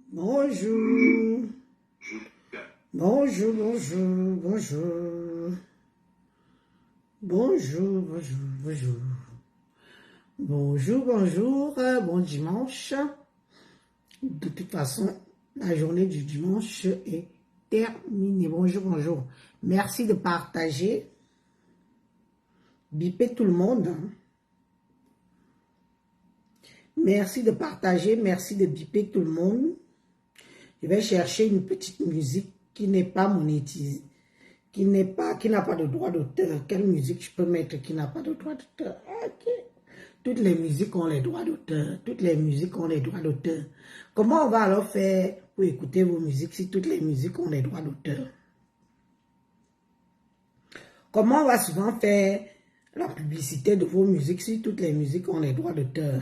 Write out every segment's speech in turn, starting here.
Bonjour. Bonjour, bonjour, bonjour. Bonjour, bonjour, bonjour. Bonjour, bonjour, bon dimanche. De toute façon, la journée du dimanche est terminée. Bonjour, bonjour. Merci de partager. Bipez tout le monde. Merci de partager, merci de biper tout le monde. Je vais chercher une petite musique qui n'est pas monétisée, qui n'a pas de droit d'auteur. Quelle musique je peux mettre qui n'a pas de droit d'auteur? Ok. Toutes les musiques ont les droits d'auteur. Toutes les musiques ont les droits d'auteur. Comment on va alors faire pour écouter vos musiques si toutes les musiques ont les droits d'auteur? Comment on va souvent faire la publicité de vos musiques si toutes les musiques ont les droits d'auteur?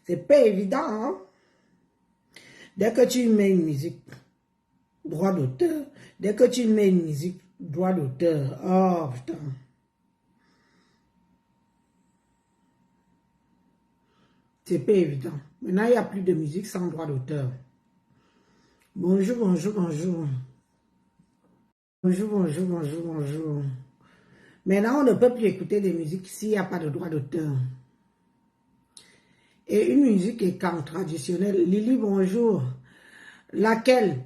C'est pas évident, hein? Dès que tu mets une musique, droit d'auteur. Dès que tu mets une musique, droit d'auteur. Oh, putain. C'est pas évident. Maintenant, il n'y a plus de musique sans droit d'auteur. Bonjour, bonjour, bonjour. Bonjour, bonjour, bonjour, bonjour. Maintenant, on ne peut plus écouter des musiques s'il n'y a pas de droit d'auteur. Et une musique est quand traditionnelle. Lily, bonjour. Laquelle?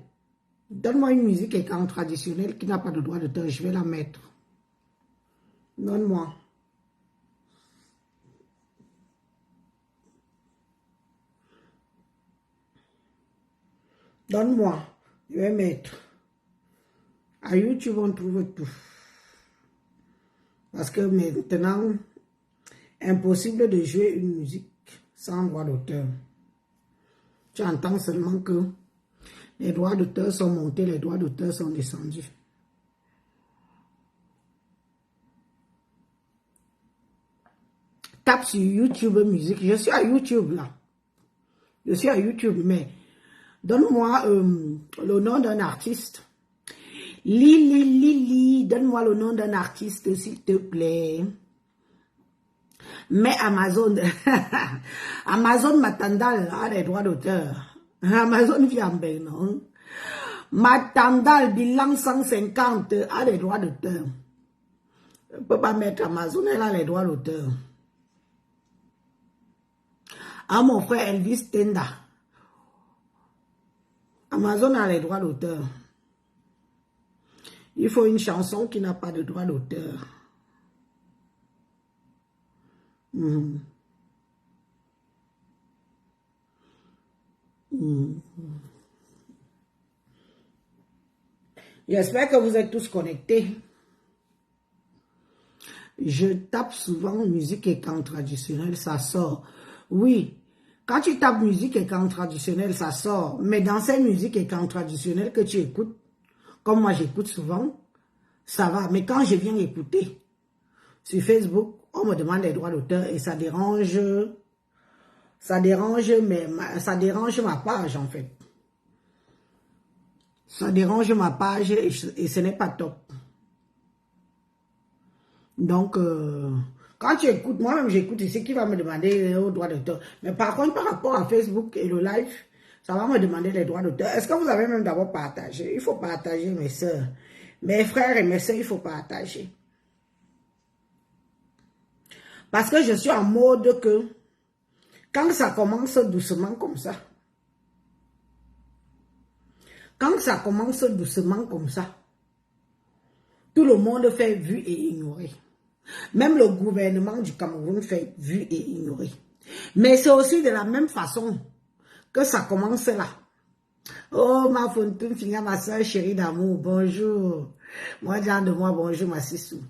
Donne-moi une musique et quand traditionnelle qui n'a pas de droit d'auteur. Je vais la mettre. Donne-moi. Donne-moi. Je vais mettre. À YouTube, on trouve tout. Parce que maintenant, impossible de jouer une musique sans droit d'auteur. Tu entends seulement que les droits d'auteur sont montés, les droits d'auteur sont descendus. Tape sur YouTube musique. Je suis à YouTube là. Je suis à YouTube, mais donne-moi le nom d'un artiste. Lili, donne-moi le nom d'un artiste, s'il te plaît. Mais Amazon, Amazon Matandal a les droits d'auteur. Amazon Viambé, non? Matandal bilan 150 a les droits d'auteur. Je ne peux pas mettre Amazon, elle a les droits d'auteur. À mon frère Elvis Tenda. Amazon a les droits d'auteur. Il faut une chanson qui n'a pas de droit d'auteur. J'espère que vous êtes tous connectés. Je tape souvent musique et chant traditionnel, ça sort. Oui, quand tu tapes musique et chant traditionnel, ça sort. Mais dans ces musiques et chant traditionnel que tu écoutes, comme moi j'écoute souvent, ça va. Mais quand je viens écouter sur Facebook, on me demande les droits d'auteur et ça dérange ma page en fait. Ça dérange ma page et ce n'est pas top. Donc, quand tu écoutes, moi-même j'écoute ici qui va me demander les droits d'auteur. Mais par contre, par rapport à Facebook et le live, ça va me demander les droits d'auteur. Est-ce que vous avez même d'abord partagé? Il faut partager, mes soeurs. Mes frères et mes soeurs, il faut partager. Parce que je suis en mode que, quand ça commence doucement comme ça, tout le monde fait vu et ignoré. Même le gouvernement du Cameroun fait vu et ignoré. Mais c'est aussi de la même façon que ça commence là. Oh, ma fontaine, ma soeur chérie d'amour, bonjour. Moi, Jean de moi, bonjour, ma sissou.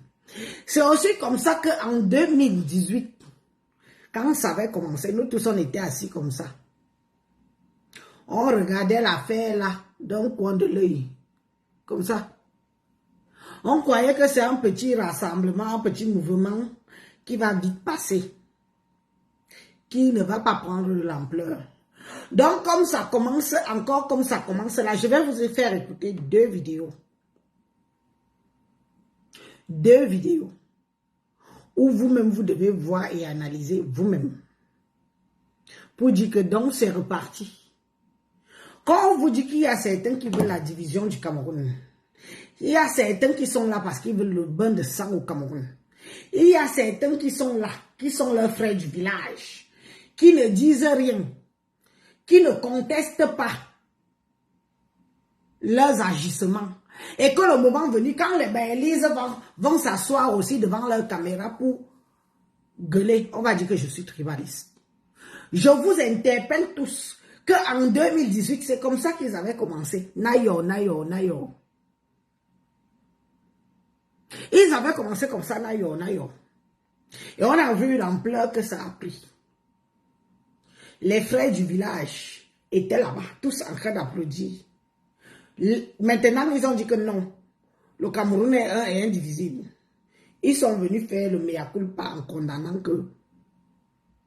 C'est aussi comme ça qu'en 2018, quand ça avait commencé, nous tous on était assis comme ça. On regardait l'affaire là, d'un coin de l'œil. Comme ça. On croyait que c'est un petit rassemblement, un petit mouvement qui va vite passer. Qui ne va pas prendre de l'ampleur. Donc, comme ça commence, encore comme ça commence là, je vais vous faire écouter deux vidéos. Deux vidéos. Où vous-même, vous devez voir et analyser vous-même. Pour dire que donc, c'est reparti. Quand on vous dit qu'il y a certains qui veulent la division du Cameroun, il y a certains qui sont là parce qu'ils veulent le bain de sang au Cameroun. Il y a certains qui sont là, qui sont leurs frères du village, qui ne disent rien, qui ne contestent pas leurs agissements. Et que le moment venu, quand les Bélises vont s'asseoir aussi devant leur caméra pour gueuler, on va dire que je suis tribaliste. Je vous interpelle tous qu'en 2018, c'est comme ça qu'ils avaient commencé. Nayo, nayo, nayo. Ils avaient commencé comme ça, nayo, nayo. Et on a vu l'ampleur que ça a pris. Les frères du village étaient là-bas, tous en train d'applaudir. Maintenant, ils ont dit que non. Le Cameroun est un et indivisible. Ils sont venus faire le mea culpa en condamnant que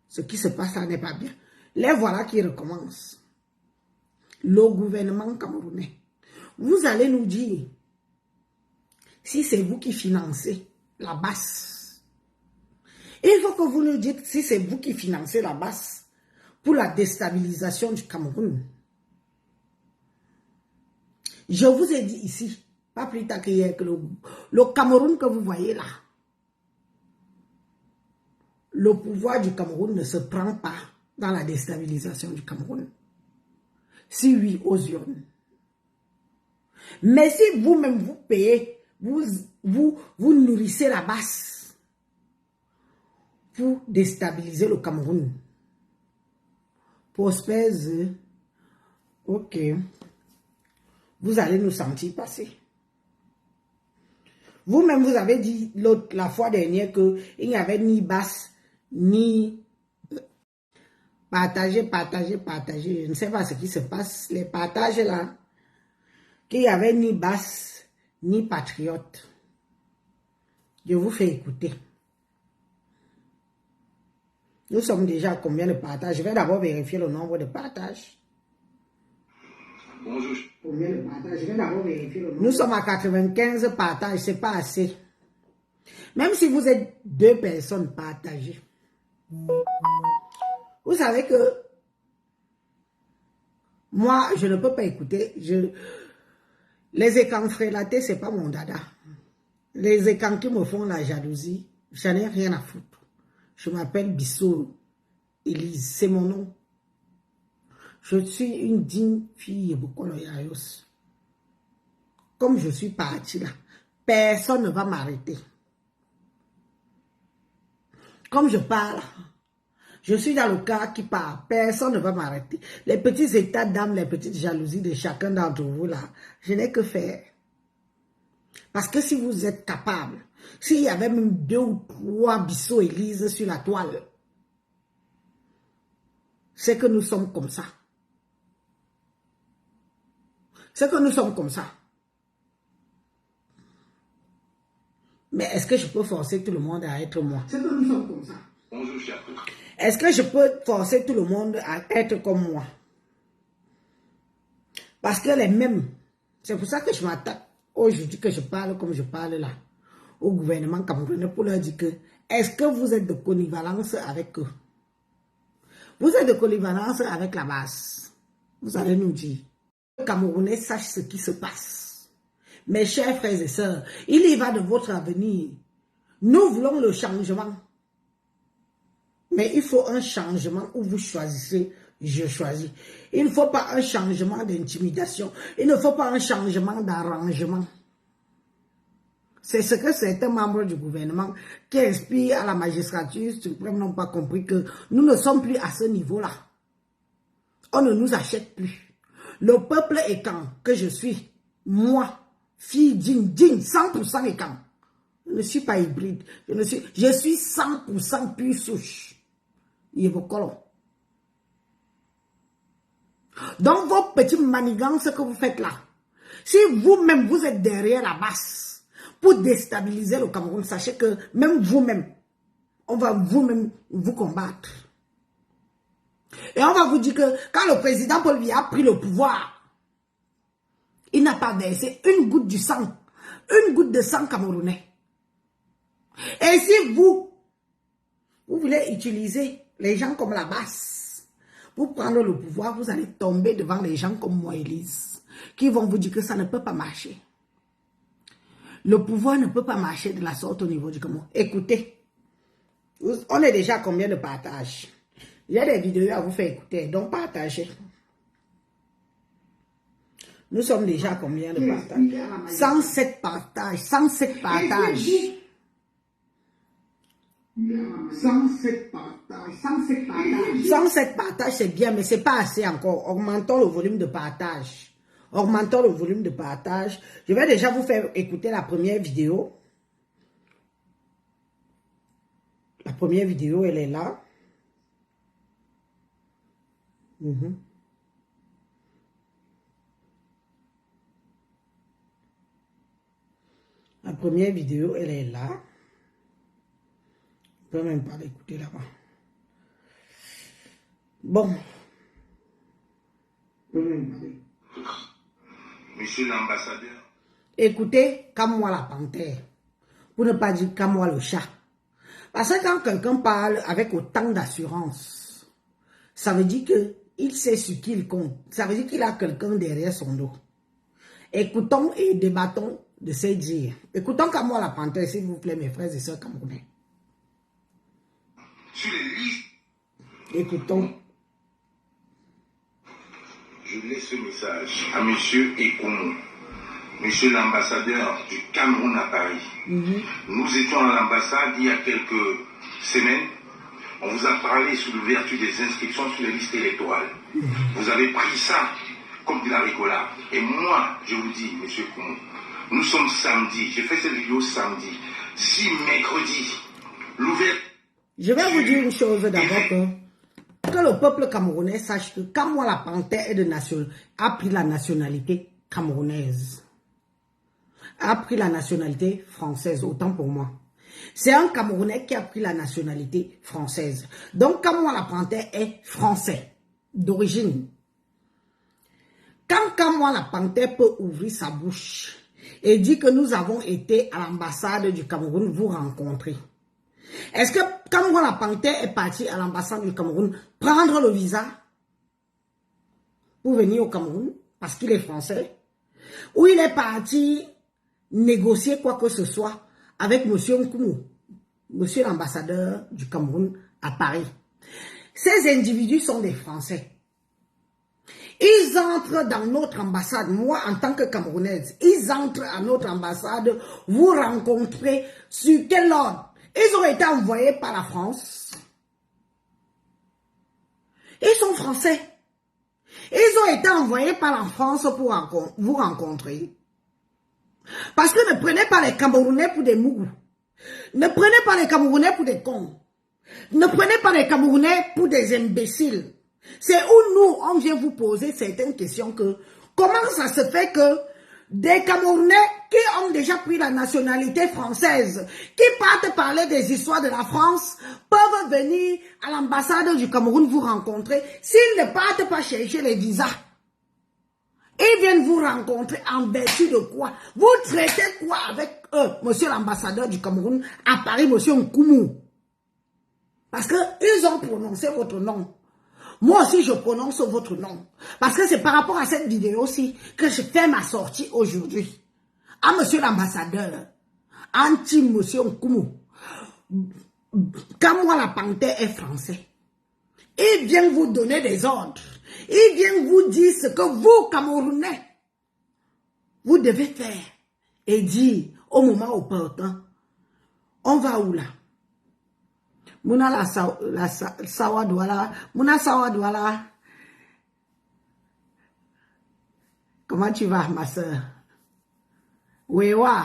ce qui se passe là n'est pas bien. Les voilà qui recommencent. Le gouvernement camerounais. Vous allez nous dire si c'est vous qui financez la base. Il faut que vous nous dites si c'est vous qui financez la base pour la déstabilisation du Cameroun. Je vous ai dit ici, pas plus tard qu'hier, que le Cameroun que vous voyez là, le pouvoir du Cameroun ne se prend pas dans la déstabilisation du Cameroun. Si oui, aux urnes. Mais si vous-même vous payez, vous nourrissez la base pour déstabiliser le Cameroun. Prospère, ok. Vous allez nous sentir passer. Vous-même, vous avez dit la fois dernière qu'il n'y avait ni basse, ni partager. Je ne sais pas ce qui se passe. Les partages là, qu'il n'y avait ni basse, ni patriote. Je vous fais écouter. Nous sommes déjà à combien de partages? Je vais d'abord vérifier le nombre de partages. Bonjour. Combien de partages? Je vais d'abord vérifier le nombre. Nous sommes à 95 partages, c'est pas assez. Même si vous êtes 2 personnes partagées. Vous savez que moi, je ne peux pas écouter. Les écrans frélatés, c'est pas mon dada. Les écrans qui me font la jalousie, j'en ai rien à foutre. Je m'appelle Bissou Élise, c'est mon nom. Je suis une digne fille de Bokoloyayos. Comme je suis partie là, personne ne va m'arrêter. Comme je parle, je suis dans le cas qui part, personne ne va m'arrêter. Les petits états d'âme, les petites jalousies de chacun d'entre vous là, je n'ai que faire. Parce que si vous êtes capable, s'il y avait même 2 ou 3 Bissou Élise sur la toile, c'est que nous sommes comme ça. C'est que nous sommes comme ça. Mais est-ce que je peux forcer tout le monde à être moi? C'est que nous sommes comme ça. Est-ce que je peux forcer tout le monde à être comme moi? Parce que les mêmes, c'est pour ça que je m'attaque aujourd'hui que je parle comme je parle là, au gouvernement camerounais pour leur dire que, est-ce que vous êtes de connivence avec eux? Vous êtes de connivence avec la base. Vous allez nous dire. Les Camerounais sachent ce qui se passe. Mes chers frères et sœurs, il y va de votre avenir. Nous voulons le changement. Mais il faut un changement où vous choisissez, je choisis. Il ne faut pas un changement d'intimidation. Il ne faut pas un changement d'arrangement. C'est ce que certains membres du gouvernement qui inspirent à la magistrature suprême n'ont pas compris, que nous ne sommes plus à ce niveau-là. On ne nous achète plus. Le peuple étant que je suis, moi, fille digne, 100% étant. Je ne suis pas hybride. Je suis 100% pure souche. Il est vos colons. Donc vos petites manigances que vous faites là, si vous-même vous êtes derrière la masse pour déstabiliser le Cameroun, sachez que même vous-même, on va vous-même vous combattre. Et on va vous dire que quand le président Paul Biya a pris le pouvoir, il n'a pas versé une goutte de sang camerounais. Et si vous voulez utiliser les gens comme la base pour prendre le pouvoir, vous allez tomber devant les gens comme moi, Élise, qui vont vous dire que ça ne peut pas marcher. Le pouvoir ne peut pas marcher de la sorte au niveau du Cameroun. Écoutez, on est déjà à combien de partages? Il y a des vidéos à vous faire écouter, donc partagez. Nous sommes déjà à combien de partages? 107 partages, 107 partages. 107 partages, 107 partages. 107 partages, c'est bien, mais ce n'est pas assez encore. Augmentons le volume de partage. Augmentons le volume de partage. Je vais déjà vous faire écouter la première vidéo. La première vidéo, elle est là. La première vidéo, elle est là. Je ne peux même pas l'écouter là-bas. Bon. Monsieur l'ambassadeur. Écoutez, comme moi la panthère. Pour ne pas dire comme moi le chat. Parce que quand quelqu'un parle avec autant d'assurance, ça veut dire qu'il sait ce qu'il compte. Ça veut dire qu'il a quelqu'un derrière son dos. Écoutons et débattons de ces dires. Écoutons comme moi la panthère, s'il vous plaît, mes frères et sœurs camerounais. Sur les listes. Écoutons. Je laisse ce message à monsieur Ekomo, monsieur l'ambassadeur du Cameroun à Paris. Nous étions à l'ambassade il y a quelques semaines. On vous a parlé sous l'ouverture des inscriptions sur les listes électorales. Vous avez pris ça comme de la rigolade. Et moi, je vous dis, monsieur Ekomo, nous sommes samedi. J'ai fait cette vidéo samedi. Si mercredi, l'ouverture... Je vais vous dire une chose d'abord, que le peuple camerounais sache que quand moi la panthère a pris la nationalité camerounaise, a pris la nationalité française, autant pour moi. C'est un Camerounais qui a pris la nationalité française. Donc quand moi la panthère est français, d'origine. Quand moi la panthère peut ouvrir sa bouche et dire que nous avons été à l'ambassade du Cameroun vous rencontrer. Est-ce que quand moi la panthère est partie à l'ambassade du Cameroun prendre le visa pour venir au Cameroun parce qu'il est français, ou il est parti négocier quoi que ce soit avec monsieur Nkoumou, monsieur l'ambassadeur du Cameroun à Paris? Ces individus sont des Français. Ils entrent dans notre ambassade, moi en tant que Camerounaise, ils entrent à notre ambassade, vous rencontrez sur quel ordre? Ils ont été envoyés par la France. Ils sont français. Ils ont été envoyés par la France pour vous rencontrer. Parce que ne prenez pas les Camerounais pour des mougous. Ne prenez pas les Camerounais pour des cons. Ne prenez pas les Camerounais pour des imbéciles. C'est où nous, on vient vous poser certaines questions que, comment ça se fait que des Camerounais qui ont déjà pris la nationalité française, qui partent parler des histoires de la France, peuvent venir à l'ambassade du Cameroun vous rencontrer, s'ils ne partent pas chercher les visas. Ils viennent vous rencontrer en vertu de quoi? Vous traitez quoi avec eux, monsieur l'ambassadeur du Cameroun à Paris, monsieur Nkoumou? Parce qu'ils ont prononcé votre nom. Moi aussi, je prononce votre nom. Parce que c'est par rapport à cette vidéo-ci que je fais ma sortie aujourd'hui. À monsieur l'ambassadeur, anti-monsieur Nkoumou, quand moi la panthère est français, il vient vous donner des ordres. Il vient vous dire ce que vous, Camerounais, vous devez faire. Et dire au moment opportun. On va où là? Mouna la Sawadouala. Mouna Sawadouala. Comment tu vas, ma soeur? Wewa.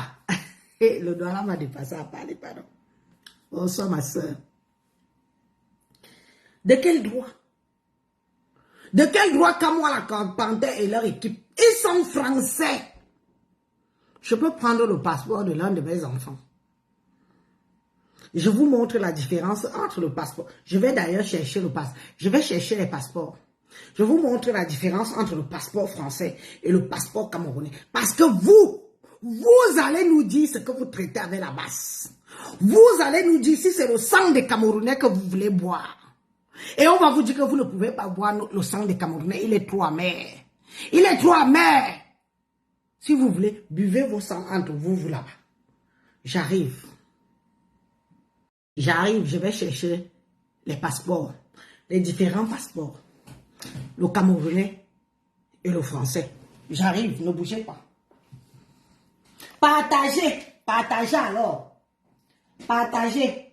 Le Douala m'a dépassé à parler, pardon. Bonsoir, ma soeur. De quel droit? De quel droit Kamwa la Carpenter et leur équipe? Ils sont français. Je peux prendre le passeport de l'un de mes enfants. Je vous montre la différence entre le passeport. Je vais d'ailleurs chercher le passeport. Je vais chercher les passeports. Je vous montre la différence entre le passeport français et le passeport camerounais. Parce que vous allez nous dire ce que vous traitez avec la basse. Vous allez nous dire si c'est le sang des Camerounais que vous voulez boire. Et on va vous dire que vous ne pouvez pas boire le sang des Camerounais. Il est trop amer. Il est trop amer. Si vous voulez, buvez vos sangs entre vous là-bas. J'arrive. Je vais chercher les passeports. Les différents passeports. Le Camerounais et le français. J'arrive, ne bougez pas. Partagez alors. Partagez.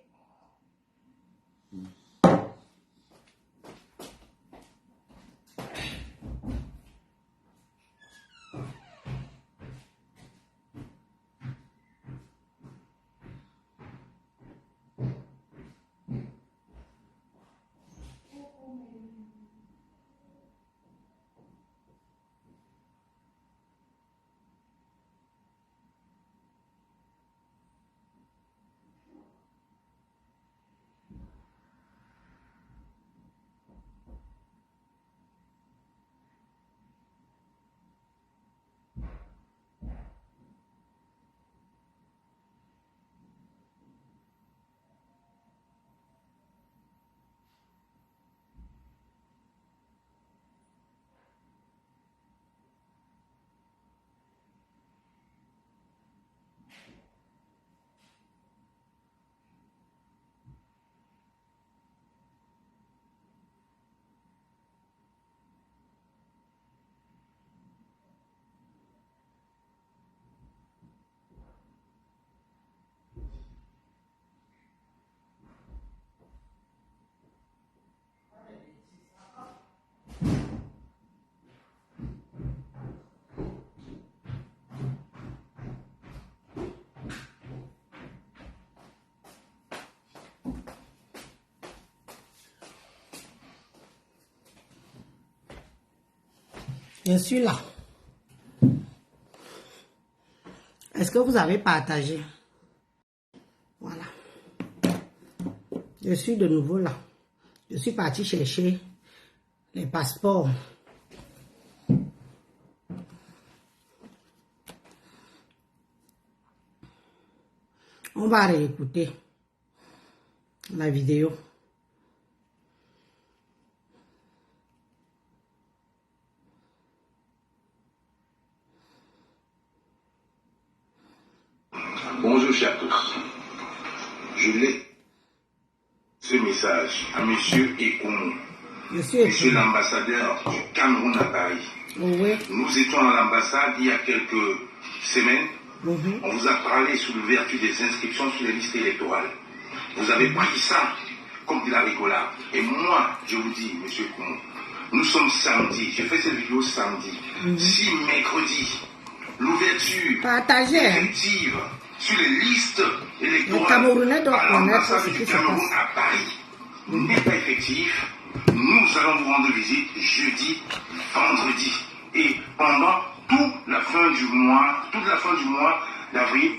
Je suis là. Est-ce que vous avez partagé? Voilà. Je suis de nouveau là. Je suis parti chercher les passeports. On va réécouter la vidéo. Bonjour chers tous. Je l'ai ce message à monsieur Ekoumou, monsieur l'ambassadeur du Cameroun à Paris. Oui. Nous étions à l'ambassade il y a quelques semaines. On vous a parlé sous l'ouverture des inscriptions sur les listes électorales. Vous avez pris ça comme de la rigolade. Et moi, je vous dis, monsieur Ekoumou, nous sommes samedi. Je fais cette vidéo samedi. Si mercredi, l'ouverture effective sur les listes électorales à l'ambassade du Cameroun à Paris n'est pas effectif, nous allons vous rendre visite jeudi, vendredi et pendant toute la fin du mois d'avril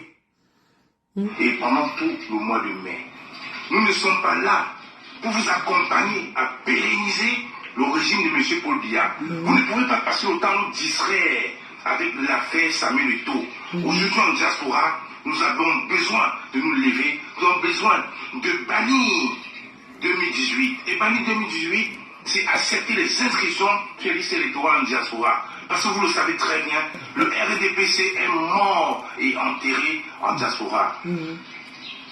et pendant tout le mois de mai. Nous ne sommes pas là pour vous accompagner à pérenniser le régime de M. Paul Biya. Vous ne pouvez pas passer autant nous distraire avec l'affaire Samuel Eto'o. Aujourd'hui en diaspora, nous avons besoin de nous lever, nous avons besoin de bannir 2018. Et bannir 2018, c'est accepter les inscriptions sur les listes électorales en diaspora. Parce que vous le savez très bien, le RDPC est mort et enterré en diaspora.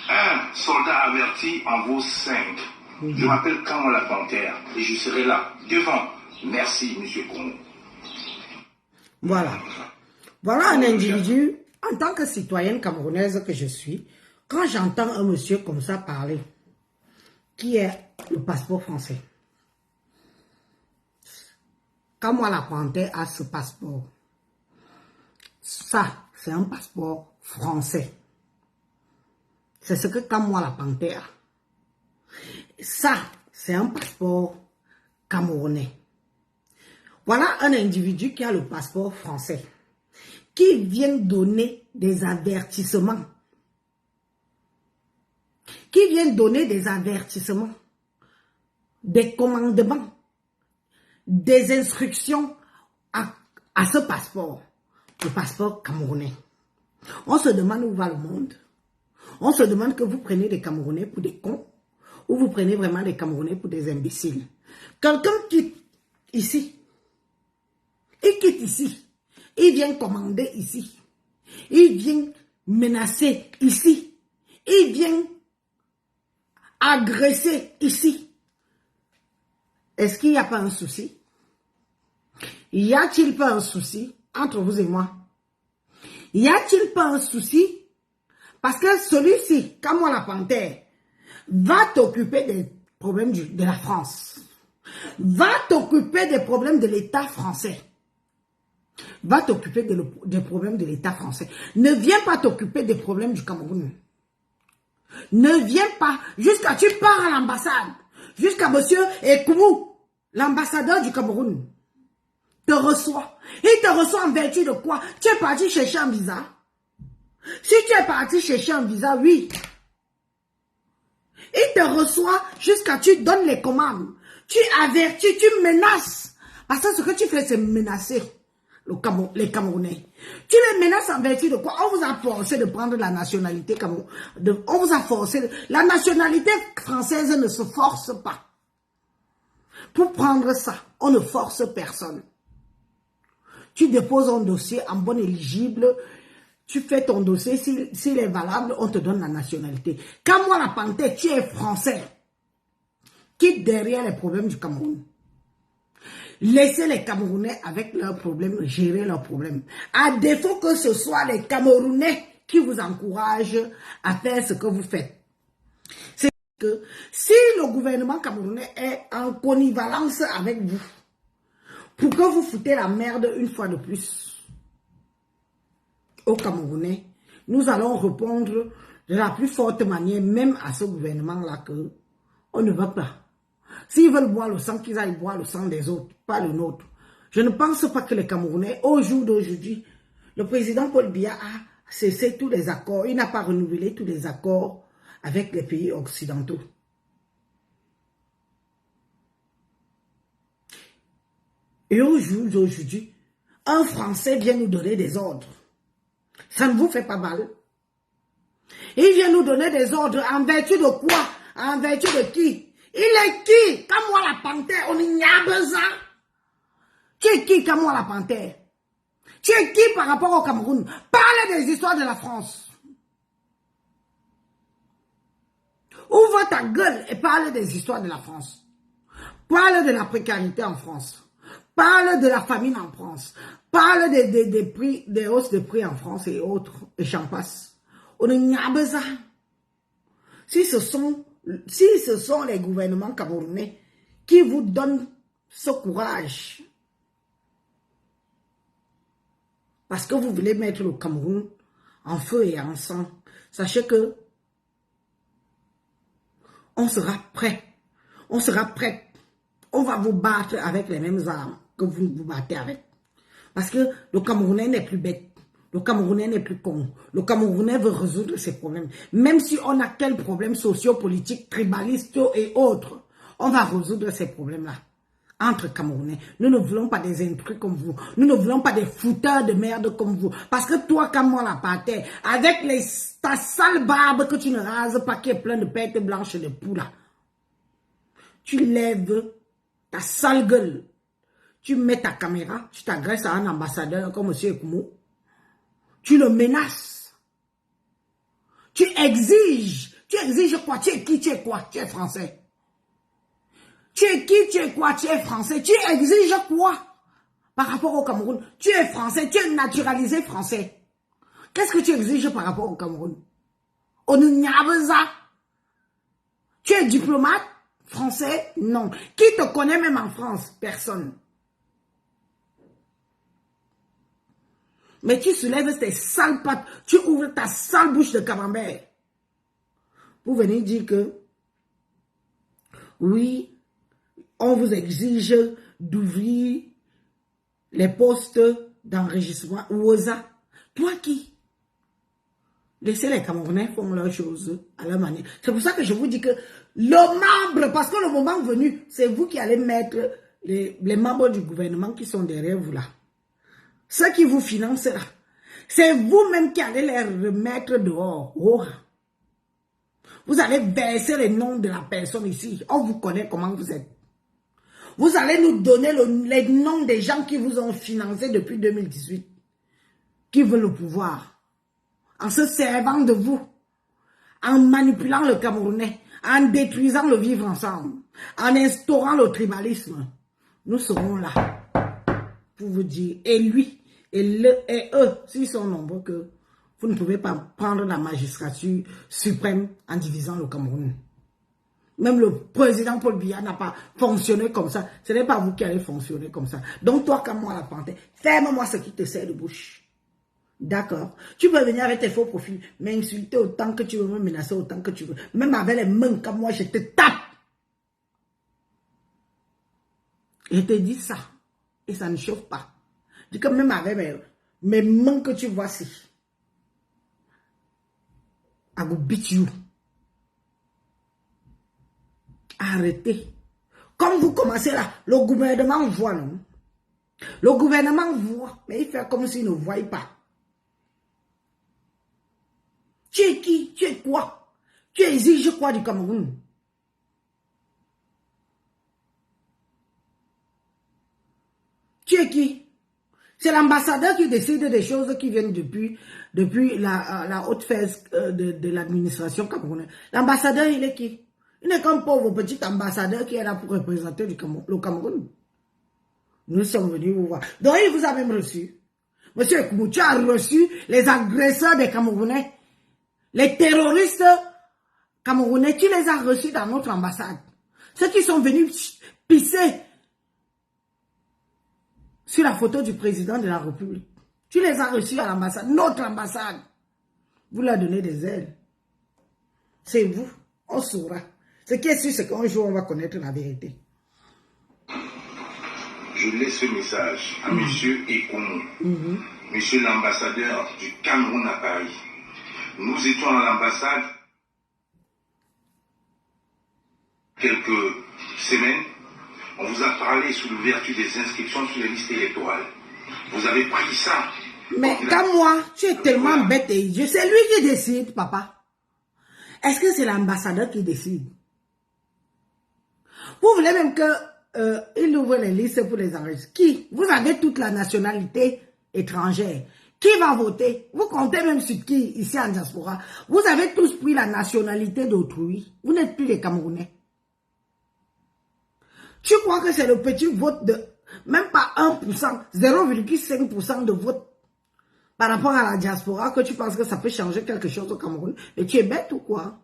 Un soldat averti en vaut 5. Je m'appelle Kamwa la Panthère et je serai là, devant. Merci, monsieur Congo. Voilà. Voilà un individu en tant que citoyenne camerounaise que je suis, quand j'entends un monsieur comme ça parler, qui est le passeport français, quand moi la Panthère a ce passeport, ça, c'est un passeport français. C'est ce que quand moi la Panthère a. Ça, c'est un passeport camerounais. Voilà un individu qui a le passeport français, qui vient donner des avertissements. Qui vient donner des avertissements, des commandements, des instructions à ce passeport, le passeport camerounais. On se demande où va le monde. On se demande que vous prenez des Camerounais pour des cons ou vous prenez vraiment des Camerounais pour des imbéciles. Quelqu'un quitte ici. Il quitte ici. Il vient commander ici. Il vient menacer ici. Il vient agresser ici. Est-ce qu'il n'y a pas un souci? Y a-t-il pas un souci entre vous et moi? Y a-t-il pas un souci? Parce que celui-ci, comme moi la Panthère, va t'occuper des problèmes de la France. Va t'occuper des problèmes de l'État français. Va t'occuper des problèmes de l'État français. Ne viens pas t'occuper des problèmes du Cameroun. Ne viens pas jusqu'à tu pars à l'ambassade. Jusqu'à monsieur Ekoumou, l'ambassadeur du Cameroun, te reçoit. Il te reçoit en vertu de quoi? Tu es parti chercher un visa? Si tu es parti chercher un visa, oui. Il te reçoit jusqu'à tu donnes les commandes. Tu avertis, tu menaces. Parce que ce que tu fais, c'est menacer les Camerounais. Tu les menaces en vertu de quoi? On vous a forcé de prendre la nationalité Cameroun. On vous a forcé. La nationalité française ne se force pas. Pour prendre ça, on ne force personne. Tu déposes un dossier en bonne éligible. Tu fais ton dossier. S'il est valable, on te donne la nationalité. Quand moi, la Panthère, tu es français. Quitte derrière les problèmes du Cameroun. Laissez les Camerounais avec leurs problèmes, gérer leurs problèmes. À défaut que ce soit les Camerounais qui vous encouragent à faire ce que vous faites. C'est que si le gouvernement camerounais est en connivence avec vous, pour que vous foutez la merde une fois de plus aux Camerounais, nous allons répondre de la plus forte manière, même à ce gouvernement-là, que on ne va pas. S'ils veulent boire le sang, qu'ils aillent boire le sang des autres, pas le nôtre. Je ne pense pas que les Camerounais, au jour d'aujourd'hui, le président Paul Biya a cessé tous les accords. Il n'a pas renouvelé tous les accords avec les pays occidentaux. Et au jour d'aujourd'hui, un Français vient nous donner des ordres. Ça ne vous fait pas mal? Il vient nous donner des ordres en vertu de quoi? En vertu de qui? Il est qui? Comme moi la Panthère, on n'y a besoin. Tu es qui comme moi la Panthère? Tu es qui par rapport au Cameroun? Parlez des histoires de la France. Ouvre ta gueule et parle des histoires de la France. Parle de la précarité en France. Parle de la famine en France. Parle des prix, des hausses de prix en France et autres. Et j'en passe. On n'y a besoin. Si ce sont les gouvernements camerounais qui vous donnent ce courage, parce que vous voulez mettre le Cameroun en feu et en sang, sachez que on sera prêt. On sera prêt. On va vous battre avec les mêmes armes que vous vous battez avec. Parce que le Camerounais n'est plus bête. Le Camerounais n'est plus con. Le Camerounais veut résoudre ses problèmes. Même si on a quels problèmes sociopolitiques, tribalistes et autres, on va résoudre ces problèmes-là. Entre Camerounais. Nous ne voulons pas des intrus comme vous. Nous ne voulons pas des fouteurs de merde comme vous. Parce que toi, comme moi, la Panthère, avec ta sale barbe que tu ne rases pas, qui est plein de pêtes blanches de poux, tu lèves ta sale gueule. Tu mets ta caméra, tu t'agresses à un ambassadeur comme M. Ekoumou. Tu le menaces. Tu exiges. Tu exiges quoi? Tu es qui? Tu es quoi? Tu es français. Tu es qui? Tu es quoi? Tu es français. Tu exiges quoi par rapport au Cameroun? Tu es français. Tu es naturalisé français. Qu'est-ce que tu exiges par rapport au Cameroun? On n'y a pas. Tu es diplomate français? Non. Qui te connaît même en France? Personne. Mais tu soulèves tes sales pattes, tu ouvres ta sale bouche de camembert pour venir dire que oui, on vous exige d'ouvrir les postes d'enregistrement. Ouza, toi qui? Laissez les Camerounais faire leurs choses à leur manière. C'est pour ça que je vous dis que le membre, parce que le moment venu, c'est vous qui allez mettre les membres du gouvernement qui sont derrière vous là. Ceux qui vous financent là. C'est vous-même qui allez les remettre dehors. Oh. Vous allez verser les noms de la personne ici. On vous connaît comment vous êtes. Vous allez nous donner les noms des gens qui vous ont financé depuis 2018. Qui veulent le pouvoir. En se servant de vous. En manipulant le Camerounais. En détruisant le vivre ensemble. En instaurant le tribalisme. Nous serons là. Pour vous dire. Et lui. Et eux. S'ils sont nombreux que. Vous ne pouvez pas prendre la magistrature suprême en divisant le Cameroun. Même le président Paul Biya n'a pas fonctionné comme ça. Ce n'est pas vous qui allez fonctionner comme ça. Donc toi, comme moi, la panthère, ferme-moi ce qui te sert de bouche. D'accord? Tu peux venir avec tes faux profils, m'insulter autant que tu veux, me menacer autant que tu veux. Même avec les mains comme moi, je te tape. Je te dis ça. Et ça ne chauffe pas. Je dis que même avec mes mains que tu vois ici. I will beat you. Arrêtez. Comme vous commencez là, le gouvernement voit, non? Le gouvernement voit, mais il fait comme s'il ne voyait pas. Tu es qui? Tu es quoi? Tu exiges quoi du Cameroun? Tu es qui? C'est l'ambassadeur qui décide des choses qui viennent depuis la haute fesse de l'administration camerounaise. L'ambassadeur, il est qui? Il n'est qu'un pauvre petit ambassadeur qui est là pour représenter le Cameroun. Nous sommes venus vous voir. Donc, il vous a même reçu. Monsieur Ekoumou, tu as reçu les agresseurs des Camerounais. Les terroristes camerounais, tu les as reçus dans notre ambassade. Ceux qui sont venus pisser sur la photo du président de la République. Tu les as reçus à l'ambassade, notre ambassade. Vous leur donnez des ailes. C'est vous. On saura. Ce qui est sûr, c'est qu'un jour, on va connaître la vérité. Je laisse ce message à monsieur Ekoumou, monsieur l'ambassadeur du Cameroun à Paris. Nous étions à l'ambassade quelques semaines. On vous a parlé sous l'ouverture des inscriptions sur les listes électorales. Vous avez pris ça. Mais comme moi, tu es tellement bête et idiot. C'est lui qui décide, papa. Est-ce que c'est l'ambassadeur qui décide? Vous voulez même qu'il ouvre les listes pour les enregistrer. Qui? Vous avez toute la nationalité étrangère. Qui va voter? Vous comptez même sur qui ici en diaspora? Vous avez tous pris la nationalité d'autrui. Vous n'êtes plus les Camerounais. Tu crois que c'est le petit vote de même pas 1%, 0,5% de vote par rapport à la diaspora que tu penses que ça peut changer quelque chose au Cameroun? Mais tu es bête ou quoi?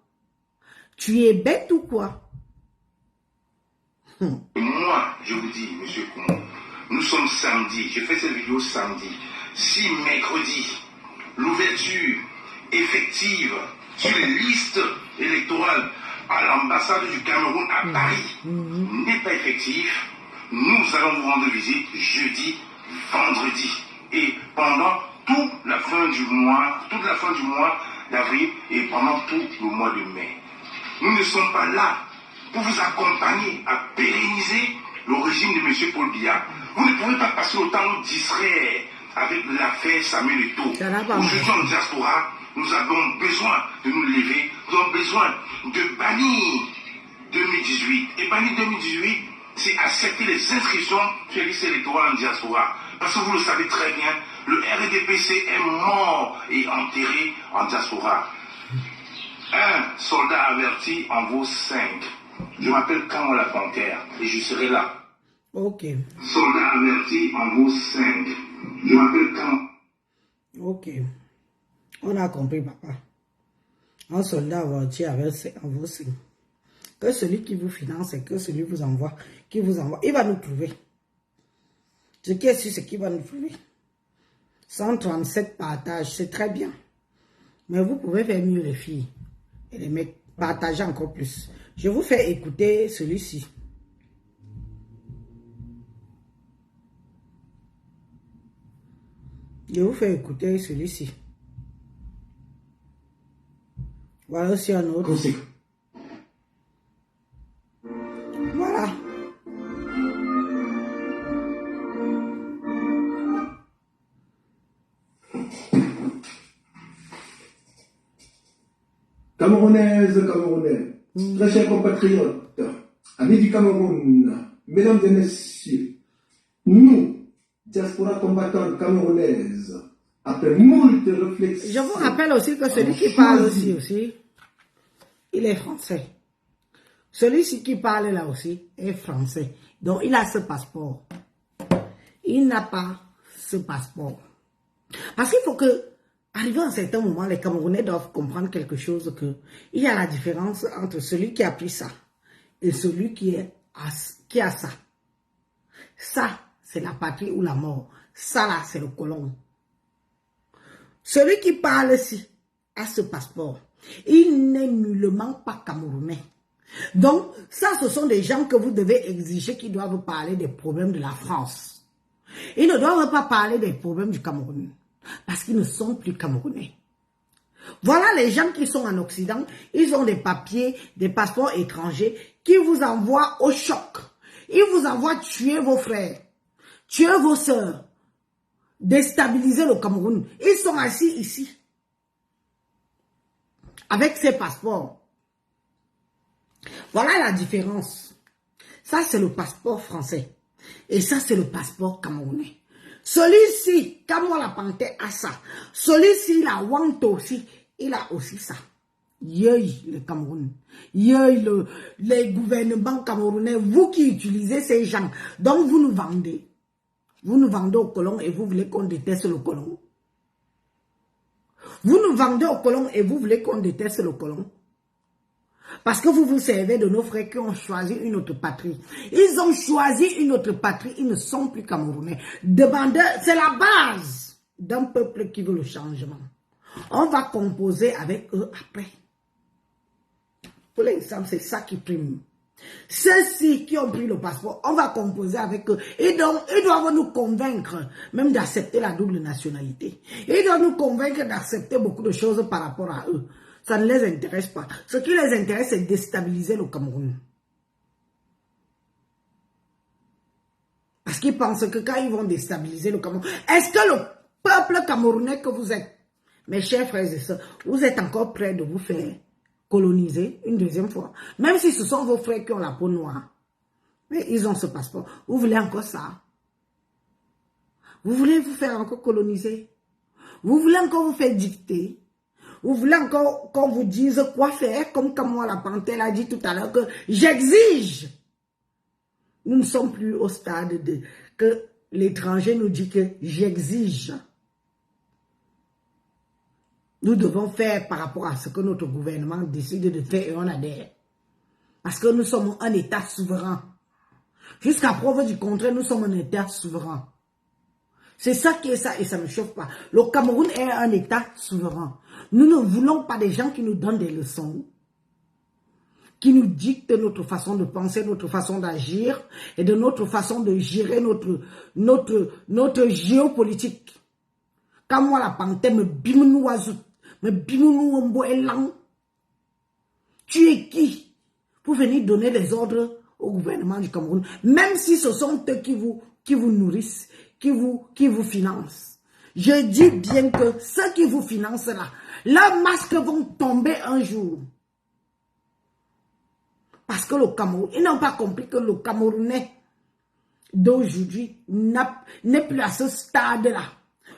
Tu es bête ou quoi? Moi, je vous dis, monsieur Koumou, nous sommes samedi, j'ai fait cette vidéo samedi. Si mercredi, l'ouverture effective sur les listes électorales à l'ambassade du Cameroun à Paris n'est pas effective, nous allons vous rendre visite jeudi, vendredi. Et pendant toute la fin du mois d'avril et pendant tout le mois de mai. Nous ne sommes pas là pour vous accompagner à pérenniser le régime de M. Paul Biya. Vous ne pouvez pas passer autant nous distraire avec l'affaire Samuel Eto'o. Aujourd'hui en diaspora, nous avons besoin de nous lever, nous avons besoin de bannir 2018. Et bannir 2018, c'est accepter les inscriptions sur les listes électorales en diaspora. Parce que vous le savez très bien, le RDPC est mort et enterré en diaspora. Un soldat averti en vaut 5. Je m'appelle Kamon la Panthère et je serai là. Ok. Soldat averti en vaut 5. Je m'appelle Kamon. Ok. On a compris, papa. Un soldat volontiers avec en vos signes. Que celui qui vous finance et que celui qui vous envoie, il va nous trouver. Ce qui est sûr, c'est qu'il va nous trouver. 137 partages, c'est très bien. Mais vous pouvez faire mieux les filles. Et les mecs, partager encore plus. Je vous fais écouter celui-ci. Je vous fais écouter celui-ci. Voilà aussi un autre. Voilà. Camerounaises, Camerounais, très chers compatriotes, amis du Cameroun, mesdames et messieurs, nous, diaspora combattante camerounaise, après moult réflexions... Je vous rappelle aussi que celui qui parle aussi, il est français. Celui-ci qui parle là aussi est français. Donc, il a ce passeport. Il n'a pas ce passeport. Parce qu'il faut que, arrivé à un certain moment, les Camerounais doivent comprendre quelque chose, que il y a la différence entre celui qui a pris ça et celui qui a ça. Ça, c'est la patrie ou la mort. Ça, là, c'est le colon. Celui qui parle ici a ce passeport. Il n'est nullement pas camerounais. Donc, ça, ce sont des gens que vous devez exiger qui doivent parler des problèmes de la France. Ils ne doivent pas parler des problèmes du Cameroun. Parce qu'ils ne sont plus camerounais. Voilà les gens qui sont en Occident. Ils ont des papiers, des passeports étrangers qui vous envoient au choc. Ils vous envoient tuer vos frères, tuer vos sœurs, déstabiliser le Cameroun. Ils sont assis ici. Avec ces passeports. Voilà la différence. Ça, c'est le passeport français. Et ça, c'est le passeport camerounais. Celui-ci, comme la panthère a ça. Celui-ci, la Wanto aussi, il a aussi ça. Yey, le Cameroun. Yey, les gouvernements camerounais, vous qui utilisez ces gens, donc vous nous vendez. Vous nous vendez au colon et vous voulez qu'on déteste le colon. Vous nous vendez au colon et vous voulez qu'on déteste le colon. Parce que vous vous servez de nos frères qui ont choisi une autre patrie. Ils ont choisi une autre patrie, ils ne sont plus camerounais. C'est la base d'un peuple qui veut le changement. On va composer avec eux après. Pour l'exemple, c'est ça qui prime. Ceux-ci qui ont pris le passeport, on va composer avec eux. Et donc, ils doivent nous convaincre même d'accepter la double nationalité. Ils doivent nous convaincre d'accepter beaucoup de choses par rapport à eux. Ça ne les intéresse pas. Ce qui les intéresse, c'est déstabiliser le Cameroun. Parce qu'ils pensent que quand ils vont déstabiliser le Cameroun, est-ce que le peuple camerounais que vous êtes, mes chers frères et sœurs, vous êtes encore prêts de vous faire coloniser une deuxième fois? Même si ce sont vos frères qui ont la peau noire. Mais ils ont ce passeport. Vous voulez encore ça? Vous voulez vous faire encore coloniser? Vous voulez encore vous faire dicter? Vous voulez encore qu'on vous dise quoi faire, comme moi la panthère a dit tout à l'heure, que j'exige. Nous ne sommes plus au stade de que l'étranger nous dit que j'exige. Nous devons faire par rapport à ce que notre gouvernement décide de faire et on adhère. Parce que nous sommes un État souverain. Jusqu'à preuve du contraire, nous sommes un État souverain. C'est ça qui est ça et ça ne me chauffe pas. Le Cameroun est un État souverain. Nous ne voulons pas des gens qui nous donnent des leçons, qui nous dictent notre façon de penser, notre façon d'agir et de notre façon de gérer notre géopolitique. Quand moi la panthère me bimounou oiseau, me bimounou ombo elang, tu es qui pour venir donner des ordres au gouvernement du Cameroun, même si ce sont eux qui vous nourrissent, qui vous financent. Je dis bien que ceux qui vous financent là, leurs masques vont tomber un jour. Parce que le Cameroun, ils n'ont pas compris que le Camerounais d'aujourd'hui n'est plus à ce stade-là.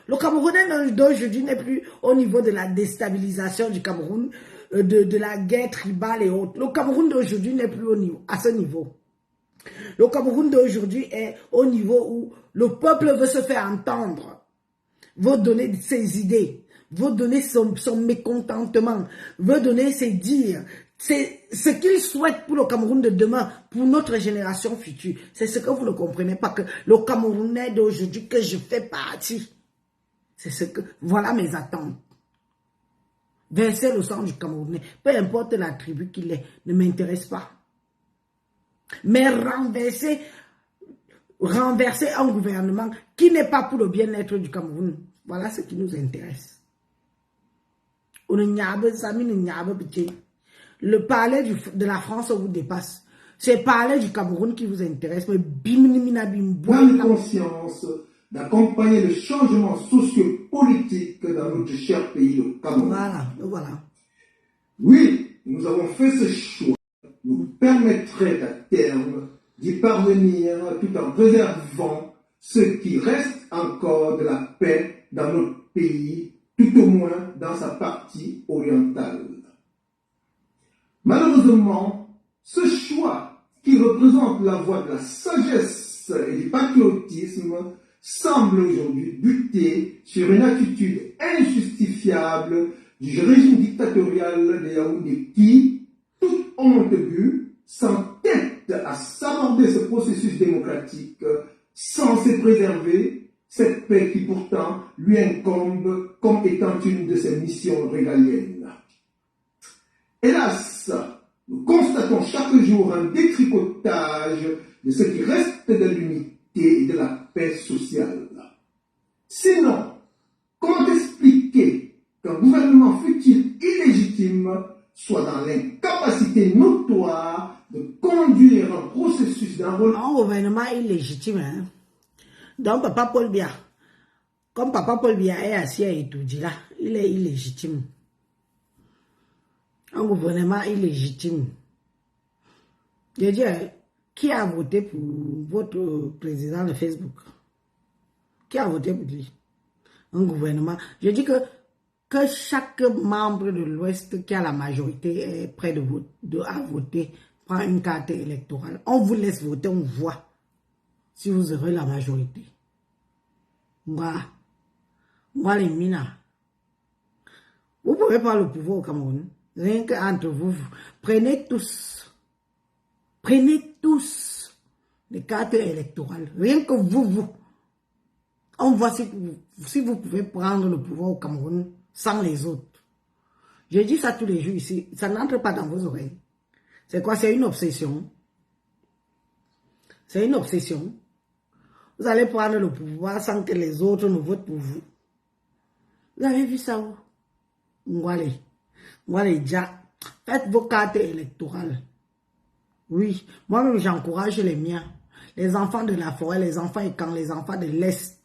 Le Camerounais d'aujourd'hui n'est plus au niveau de la déstabilisation du Cameroun, de la guerre tribale et autres. Le Cameroun d'aujourd'hui n'est plus à ce niveau. Le Cameroun d'aujourd'hui est au niveau où le peuple veut se faire entendre, veut donner ses idées, veut donner son mécontentement, veut donner ses dires. C'est ce qu'il souhaite pour le Cameroun de demain, pour notre génération future. C'est ce que vous ne comprenez pas, que le Camerounais d'aujourd'hui, que je fais partie, c'est ce que, voilà mes attentes. Verser le sang du Camerounais, peu importe la tribu qu'il est, ne m'intéresse pas. Mais renverser un gouvernement qui n'est pas pour le bien-être du Cameroun, voilà ce qui nous intéresse. Le palais de la France vous dépasse. C'est le palais du Cameroun qui vous intéresse. Mais bonne conscience d'accompagner le changement socio-politique dans notre cher pays, le Cameroun. Voilà. Oui, nous avons fait ce choix. Nous permettrait à terme d'y parvenir tout en préservant ce qui reste encore de la paix dans notre pays, tout au moins dans sa partie orientale. Malheureusement, ce choix qui représente la voie de la sagesse et du patriotisme semble aujourd'hui buter sur une attitude injustifiable du régime dictatorial de Yaoundé qui, toute honte bue, s'entête à s'aborder ce processus démocratique censé préserver cette paix qui pourtant lui incombe comme étant une de ses missions régaliennes. Hélas, nous constatons chaque jour un détricotage de ce qui reste de l'unité et de la paix sociale. Sinon, comment expliquer qu'un gouvernement fut-il illégitime soit dans l'incapacité notoire de conduire un processus d'enrôlement? Un gouvernement illégitime, hein? Donc Papa Paul Biya, comme Papa Paul Biya est assis à étudier là, il est illégitime. Un gouvernement illégitime. Je dis, qui a voté pour votre président de Facebook? Qui a voté pour lui? Un gouvernement. Je dis que chaque membre de l'Ouest qui a la majorité est prêt à voter, prend une carte électorale. On vous laisse voter, on voit si vous aurez la majorité. Voilà. Moi les minas. Vous pouvez pas le pouvoir au Cameroun. Rien qu'entre vous, prenez tous les cartes électorales. Rien que vous. On voit si vous pouvez prendre le pouvoir au Cameroun sans les autres. Je dis ça tous les jours ici. Ça n'entre pas dans vos oreilles. C'est quoi? C'est une obsession. C'est une obsession. Vous allez prendre le pouvoir sans que les autres ne votent pour vous. Vous avez vu ça où? Voilà, déjà, faites vos cartes électorales. Oui, moi-même j'encourage les miens. Les enfants de la forêt, les enfants écans, les enfants de l'Est,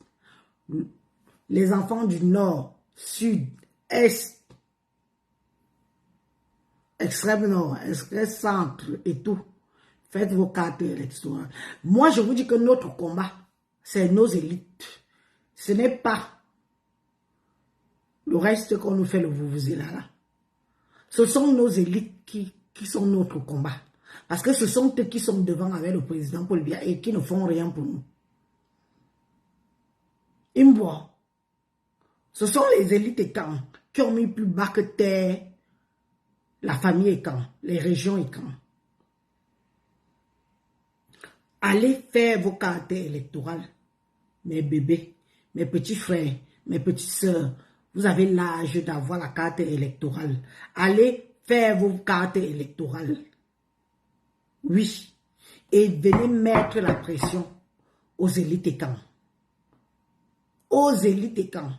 les enfants du Nord, Sud, Est, extrême Nord, extrême Centre et tout. Faites vos cartes électorales. Moi, je vous dis que notre combat, c'est nos élites. Ce n'est pas le reste qu'on nous fait le vous-vous-là. Ce sont nos élites qui sont notre combat. Parce que ce sont eux qui sont devant avec le président Paul Biya et qui ne font rien pour nous. Imbois. Ce sont les élites écans qui ont mis plus bas que terre la famille écans, les régions écans. Allez faire vos cartes électorales. Mes bébés, mes petits frères, mes petites sœurs, vous avez l'âge d'avoir la carte électorale. Allez faire vos cartes électorales. Oui. Et venez mettre la pression aux élites écans. Aux élites écans.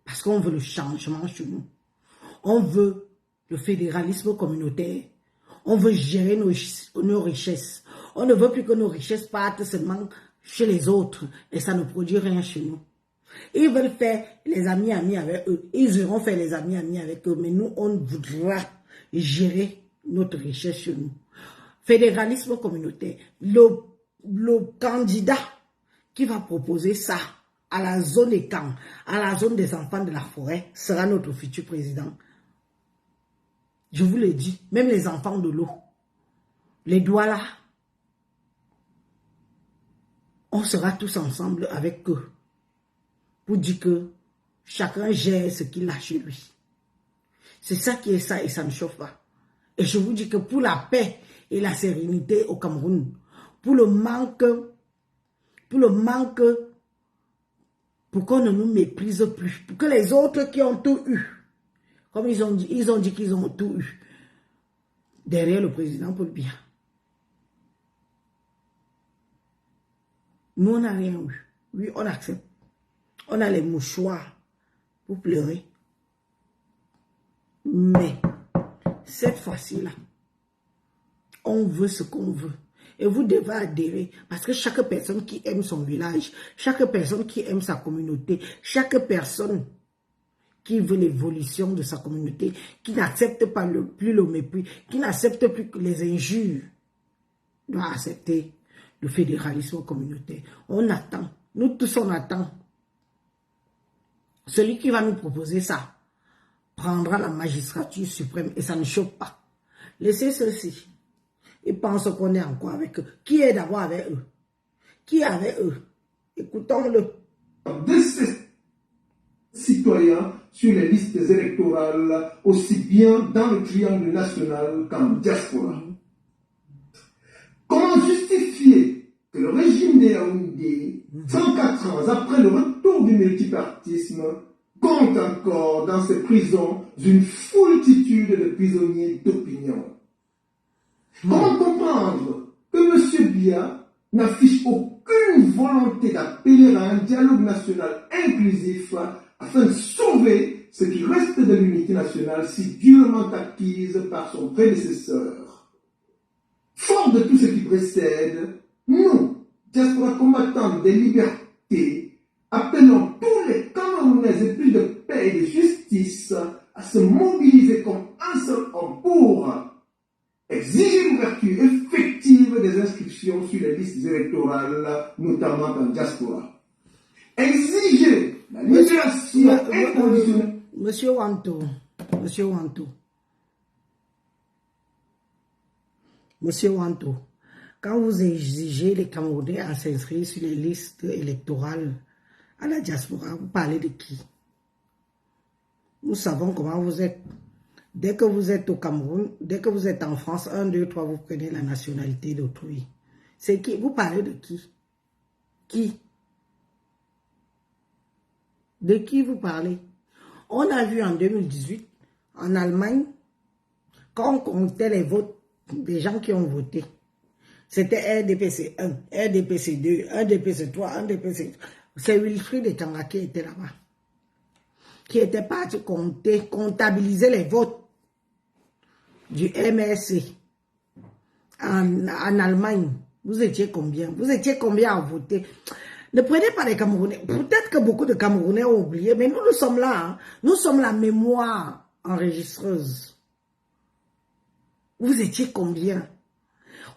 Parce qu'on veut le changement chez nous. On veut le fédéralisme communautaire. On veut gérer nos richesses. On ne veut plus que nos richesses partent seulement chez les autres. Et ça ne produit rien chez nous. Ils veulent faire les amis avec eux. Ils iront faire les amis avec eux. Mais nous, on voudra gérer notre richesse chez nous. Fédéralisme communautaire. Le candidat qui va proposer ça à la zone des camps, à la zone des enfants de la forêt, sera notre futur président. Je vous le dis, même les enfants de l'eau, les Douala, on sera tous ensemble avec eux pour dire que Chacun gère ce qu'il a chez lui. C'est ça qui est ça et ça ne chauffe pas. Et je vous dis que pour la paix et la sérénité au Cameroun, pour qu'on ne nous méprise plus, pour que les autres qui ont tout eu, comme ils ont dit qu'ils ont tout eu, derrière le président Paul Biya. Nous, on n'a rien eu. Oui, on accepte. On a les mouchoirs pour pleurer. Mais, cette fois-ci-là, on veut ce qu'on veut. Et vous devez adhérer. Parce que chaque personne qui aime son village, chaque personne qui aime sa communauté, chaque personne qui veut l'évolution de sa communauté, qui n'accepte pas plus le mépris, qui n'accepte plus les injures, doit accepter le fédéralisme communautaire. On attend. Nous tous, on attend. Celui qui va nous proposer ça prendra la magistrature suprême et ça ne choque pas. Laissez ceci. Ils pensent qu'on est encore avec eux. Qui est d'abord avec eux? Qui est avec eux? Écoutons-le. De ces citoyens sur les listes électorales, aussi bien dans le triangle national qu'en diaspora. Comment justifier que le régime des Yaoundé, 104 ans après le retour du multipartisme, compte encore dans ses prisons une foultitude de prisonniers d'opinion? Comment comprendre que M. Biya n'affiche aucune volonté d'appeler à un dialogue national inclusif afin de sauver ce qui reste de l'unité nationale si durement acquise par son prédécesseur? Fort de tout ce qui précède, nous, diaspora combattants des libertés, appelons tous les Camerounais épris de paix et de justice à se mobiliser comme un seul homme pour exiger l'ouverture effective des inscriptions sur les listes électorales, notamment en diaspora. Exiger la libération inconditionnelle. Monsieur Wanto, quand vous exigez les Camerounais à s'inscrire sur les listes électorales à la diaspora, vous parlez de qui? Nous savons comment vous êtes. Dès que vous êtes au Cameroun, dès que vous êtes en France, 1, 2, 3, vous prenez la nationalité d'autrui. C'est qui? Vous parlez de qui? Qui? De qui vous parlez? On a vu en 2018, en Allemagne, quand on comptait les votes des gens qui ont voté, c'était RDPC 1, RDPC 2, RDPC 3, RDPC... C'est Wilfried de Tchanga qui était là-bas, qui était parti comptabiliser les votes du MRC en Allemagne. Vous étiez combien? Vous étiez combien à voter? Ne prenez pas les Camerounais. Peut-être que beaucoup de Camerounais ont oublié, mais nous sommes là. Hein. Nous sommes la mémoire enregistreuse. Vous étiez combien?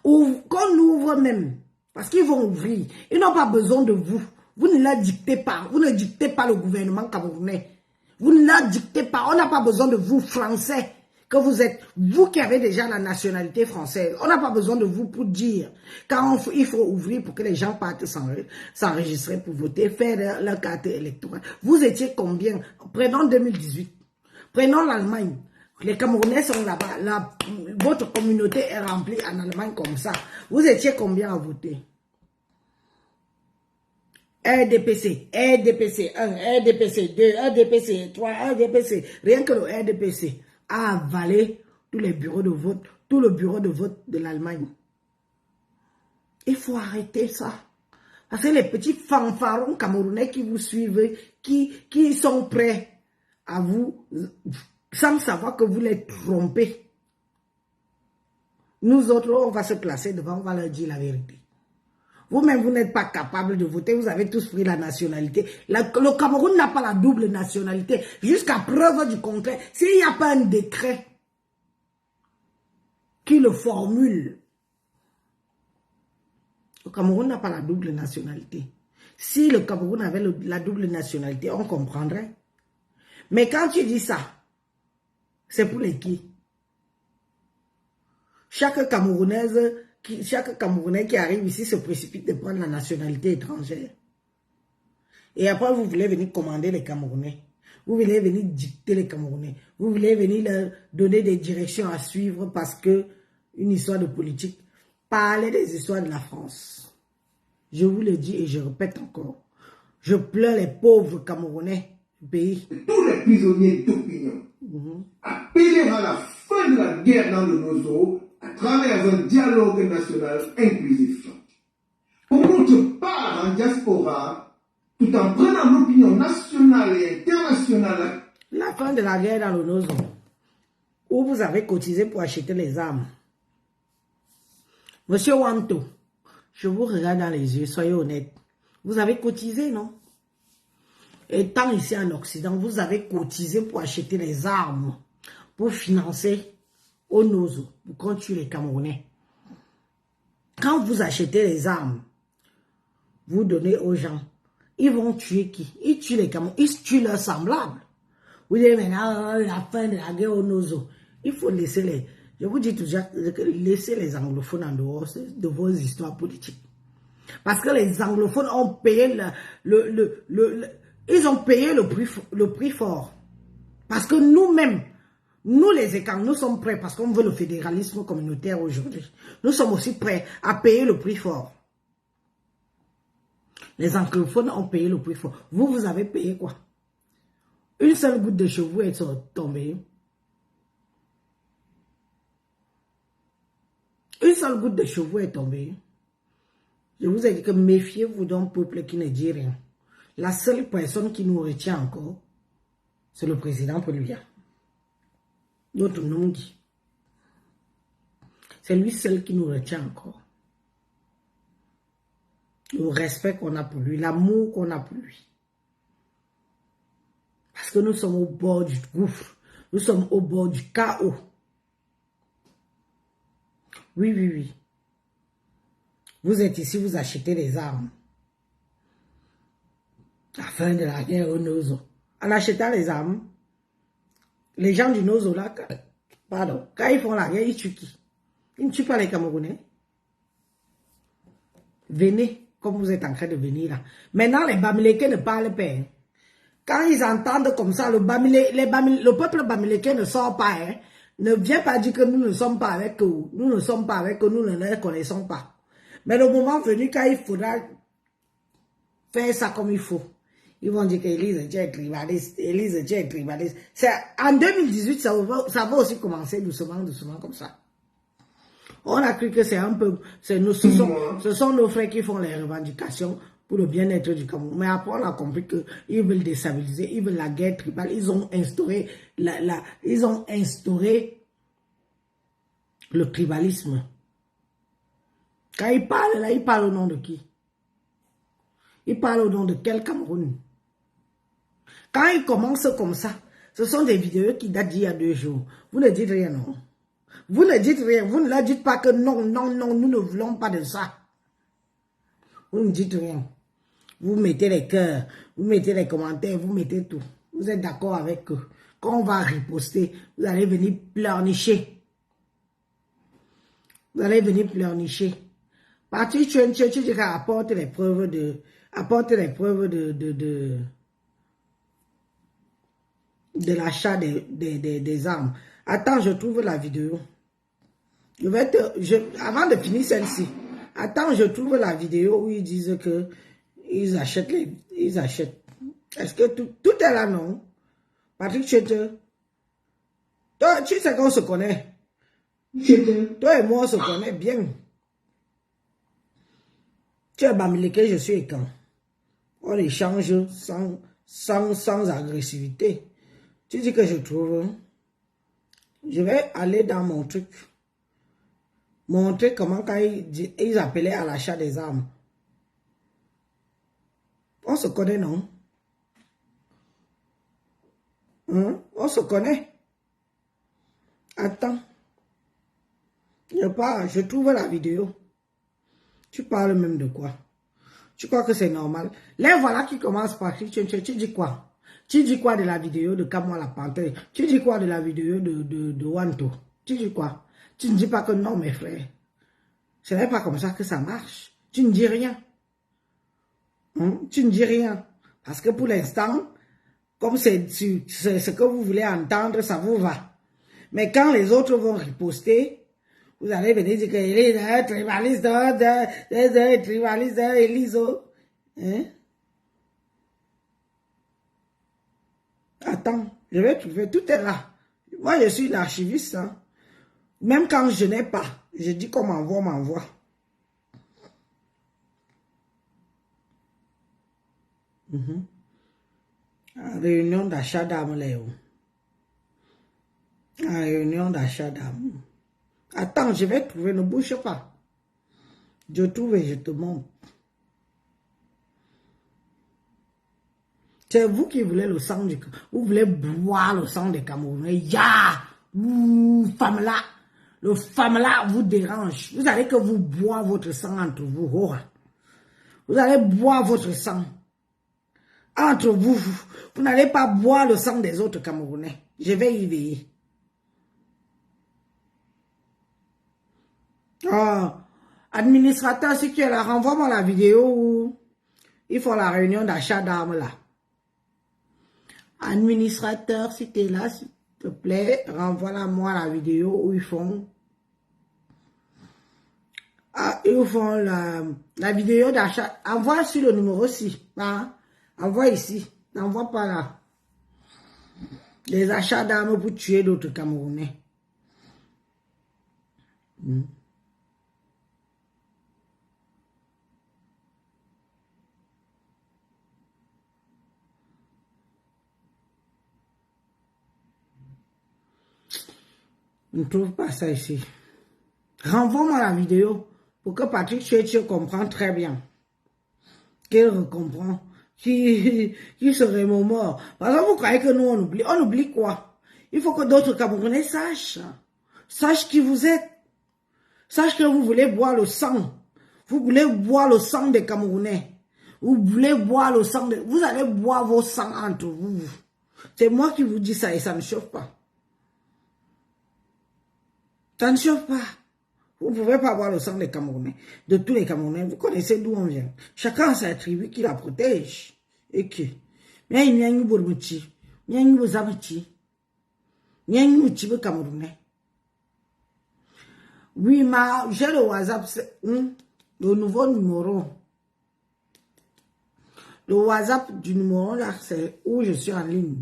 Qu'on ouvre même, parce qu'ils vont ouvrir. Ils n'ont pas besoin de vous. Vous ne la dictez pas. Vous ne dictez pas le gouvernement camerounais. Vous ne la dictez pas. On n'a pas besoin de vous, Français, que vous êtes, vous qui avez déjà la nationalité française. On n'a pas besoin de vous pour dire quand il faut ouvrir pour que les gens partent s'enregistrer pour voter, faire leur carte électorale. Vous étiez combien? Prenons 2018. Prenons l'Allemagne. Les Camerounais sont là-bas. Votre communauté est remplie en Allemagne comme ça. Vous étiez combien à voter? RDPC, RDPC 1, RDPC 2, RDPC 3, RDPC. Rien que le RDPC a avalé tous les bureaux de vote, tout le bureau de vote de l'Allemagne. Il faut arrêter ça. Parce que les petits fanfarons camerounais qui vous suivent, qui sont prêts à vous, sans savoir que vous les trompez. Nous autres, on va se placer devant, on va leur dire la vérité. Vous-même, vous n'êtes pas capable de voter, vous avez tous pris la nationalité. Le Cameroun n'a pas la double nationalité. Jusqu'à preuve du contraire, s'il n'y a pas un décret qui le formule, le Cameroun n'a pas la double nationalité. Si le Cameroun avait la double nationalité, on comprendrait. Mais quand tu dis ça, c'est pour les qui? Chaque Camerounais qui arrive ici se précipite de prendre la nationalité étrangère. Et après, vous voulez venir commander les Camerounais. Vous voulez venir dicter les Camerounais. Vous voulez venir leur donner des directions à suivre parce que une histoire de politique. Parlez des histoires de la France. Je vous le dis et je répète encore. Je pleure les pauvres Camerounais du pays. Tous les prisonniers d'opinion appeler à la fin de la guerre dans le Nozo à travers un dialogue national inclusif. Comment tu parles en diaspora tout en prenant l'opinion nationale et internationale? La fin de la guerre dans le Nozo, où vous avez cotisé pour acheter les armes. Monsieur Wanto, je vous regarde dans les yeux, soyez honnête. Vous avez cotisé, non? Étant ici en Occident, vous avez cotisé pour acheter les armes, pour financer au Nozo, pour qu'on tue les Camerounais. Quand vous achetez les armes, vous donnez aux gens, ils vont tuer qui? Ils tuent les Camerounais, ils tuent leurs semblables. Vous dites maintenant, la fin de la guerre au Nozo. Il faut laisser les... Je vous dis toujours, laissez les anglophones en dehors de vos histoires politiques. Parce que les anglophones ont payé ils ont payé le prix fort. Parce que nous-mêmes, nous les écarts, nous sommes prêts, parce qu'on veut le fédéralisme communautaire aujourd'hui. Nous sommes aussi prêts à payer le prix fort. Les anglophones ont payé le prix fort. Vous, vous avez payé quoi? Une seule goutte de cheveux est tombée. Une seule goutte de cheveux est tombée. Je vous ai dit que méfiez-vous d'un peuple qui ne dit rien. La seule personne qui nous retient encore, c'est le président Paulus. Notre nom dit. C'est lui seul qui nous retient encore. Le respect qu'on a pour lui, l'amour qu'on a pour lui. Parce que nous sommes au bord du gouffre. Nous sommes au bord du chaos. Oui, oui, oui. Vous êtes ici, vous achetez des armes. La fin de la guerre au Nozo. En achetant les armes, les gens du Nozo là, pardon, quand ils font la guerre, ils tuent qui? Ils ne tuent pas les Camerounais. Venez, comme vous êtes en train de venir là. Maintenant, les Bamileke ne parlent pas. Hein. Quand ils entendent comme ça, le peuple Bamileke ne sort pas. Hein. Ne vient pas dire que nous ne sommes pas avec eux. Nous ne sommes pas avec eux, nous ne les connaissons pas. Mais le moment venu, quand il faudra faire ça comme il faut, ils vont dire qu'Élise est tribaliste, Élise est tribaliste. En 2018, ça va aussi commencer doucement, doucement comme ça. On a cru que c'est un peu... Ce sont nos frères qui font les revendications pour le bien-être du Cameroun. Mais après, on a compris qu'ils veulent déstabiliser, ils veulent la guerre tribale. Ils ont instauré, le tribalisme. Quand ils parlent là, ils parlent au nom de qui? Ils parlent au nom de quel Cameroun? Quand ils commencent comme ça, ce sont des vidéos qui datent d'il y a 2 jours. Vous ne dites rien, non? Vous ne dites rien. Vous ne leur dites pas que non, non, non, nous ne voulons pas de ça. Vous ne dites rien. Vous mettez les cœurs, vous mettez les commentaires, vous mettez tout. Vous êtes d'accord avec eux. Quand on va riposter, vous allez venir pleurnicher. Vous allez venir pleurnicher. Parti, tu apporte les preuves de l'achat des armes. Attends, je trouve la vidéo. Avant de finir celle-ci, attends, je trouve la vidéo où ils disent que ils achètent. Est-ce que tout est là, non? Patrick Chete, toi, tu sais qu'on se connaît. Toi et moi, on se connaît bien. Tu es Bamileke, je suis Ekan. On échange sans agressivité. Tu dis que je trouve. Je vais aller dans mon truc. Montrer comment quand ils appelaient à l'achat des armes. On se connaît, non? Hein? On se connaît. Attends. Je trouve la vidéo. Tu parles même de quoi? Tu crois que c'est normal? Là, voilà qui commence par tu dis quoi? Tu dis quoi de la vidéo de Kamwa la Panthère? Tu dis quoi de la vidéo de Wanto? Tu dis quoi? Tu ne dis pas que non, mes frères. Ce n'est pas comme ça que ça marche. Tu ne dis rien. Tu ne dis rien. Parce que pour l'instant, comme c'est ce que vous voulez entendre, ça vous va. Mais quand les autres vont riposter, vous allez venir dire que il est tribaliste, tribaliste, Eliso. Hein? Attends, je vais trouver, tout est là. Moi, je suis une archiviste. Hein. Même quand je n'ai pas, je dis qu'on m'envoie. Réunion d'achat d'âme, Léo. Réunion d'achat d'âme. Attends, je vais trouver, ne bouge pas. Je trouve et je te montre. C'est vous qui voulez le sang du Cameroun. Vous voulez boire le sang des Camerounais. Ya! Femme là. Le femme là vous dérange. Vous allez que vous boire votre sang entre vous. Oh. Vous allez boire votre sang. Entre vous. Vous n'allez pas boire le sang des autres Camerounais. Je vais y veiller. Oh. Administrateur, si tu es là, renvoie-moi la vidéo où il faut la réunion d'achat d'armes là. Administrateur, si tu es là, s'il te plaît, renvoie-moi la vidéo où ils font la vidéo d'achat. Envoie sur le numéro 6. Hein? Envoie ici. N'envoie pas là. Les achats d'armes pour tuer d'autres Camerounais. On ne trouve pas ça ici. Renvoie-moi la vidéo pour que Patrick Chouetche comprenne très bien. Qu'il comprend. Qui serait mon mort. Parce que vous croyez que nous on oublie. On oublie quoi? Il faut que d'autres Camerounais sachent. Sachent qui vous êtes. Sachent que vous voulez boire le sang. Vous voulez boire le sang des Camerounais. Vous voulez boire le sang de... Vous allez boire vos sangs entre vous. C'est moi qui vous dis ça et ça ne chauffe pas. Ça ne chauffe pas. Vous ne pouvez pas boire le sang des Camerounais. De tous les Camerounais. Vous connaissez d'où on vient. Chacun a sa tribu qui la protège. Et qui. Mais il y a une bourmuchi. Il y a une bozamachi. Il y a une moutibe Camerounais. Oui, j'ai le WhatsApp. Le nouveau numéro. Le WhatsApp du numéro là, c'est où je suis en ligne.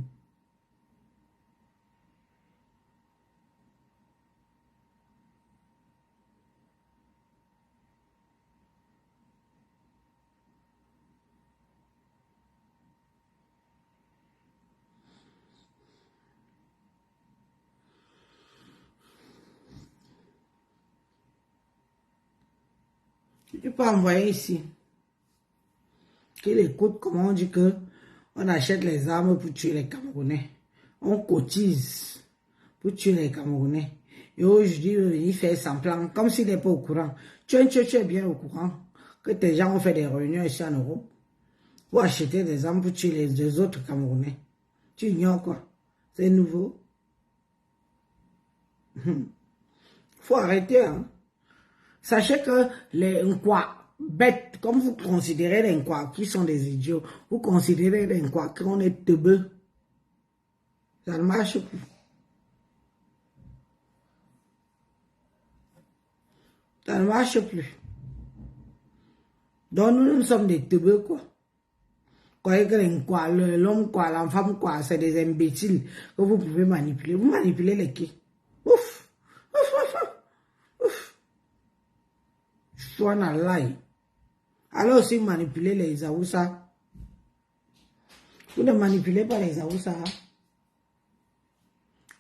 Tu peux envoyer ici. Qu'il écoute comment on dit que on achète les armes pour tuer les Camerounais. On cotise pour tuer les Camerounais. Et aujourd'hui, il fait semblant, comme s'il n'est pas au courant. Tu es bien au courant que tes gens ont fait des réunions ici en Europe pour acheter des armes pour tuer les deux autres Camerounais. Tu ignores quoi? C'est nouveau. Faut arrêter, hein. Sachez que les Nkwa bêtes, comme vous considérez les Nkwa qui sont des idiots, vous considérez les Nkwa qu'on est teubeux. Ça ne marche plus. Ça ne marche plus. Donc nous sommes des teubeux, quoi. Croyez que les Nkwa, l'homme quoi, la femme quoi, c'est des imbéciles que vous pouvez manipuler. Vous manipulez les qui? Ouf! Alors aussi manipuler les Aoussa. Vous ne manipulez pas les Aoussa.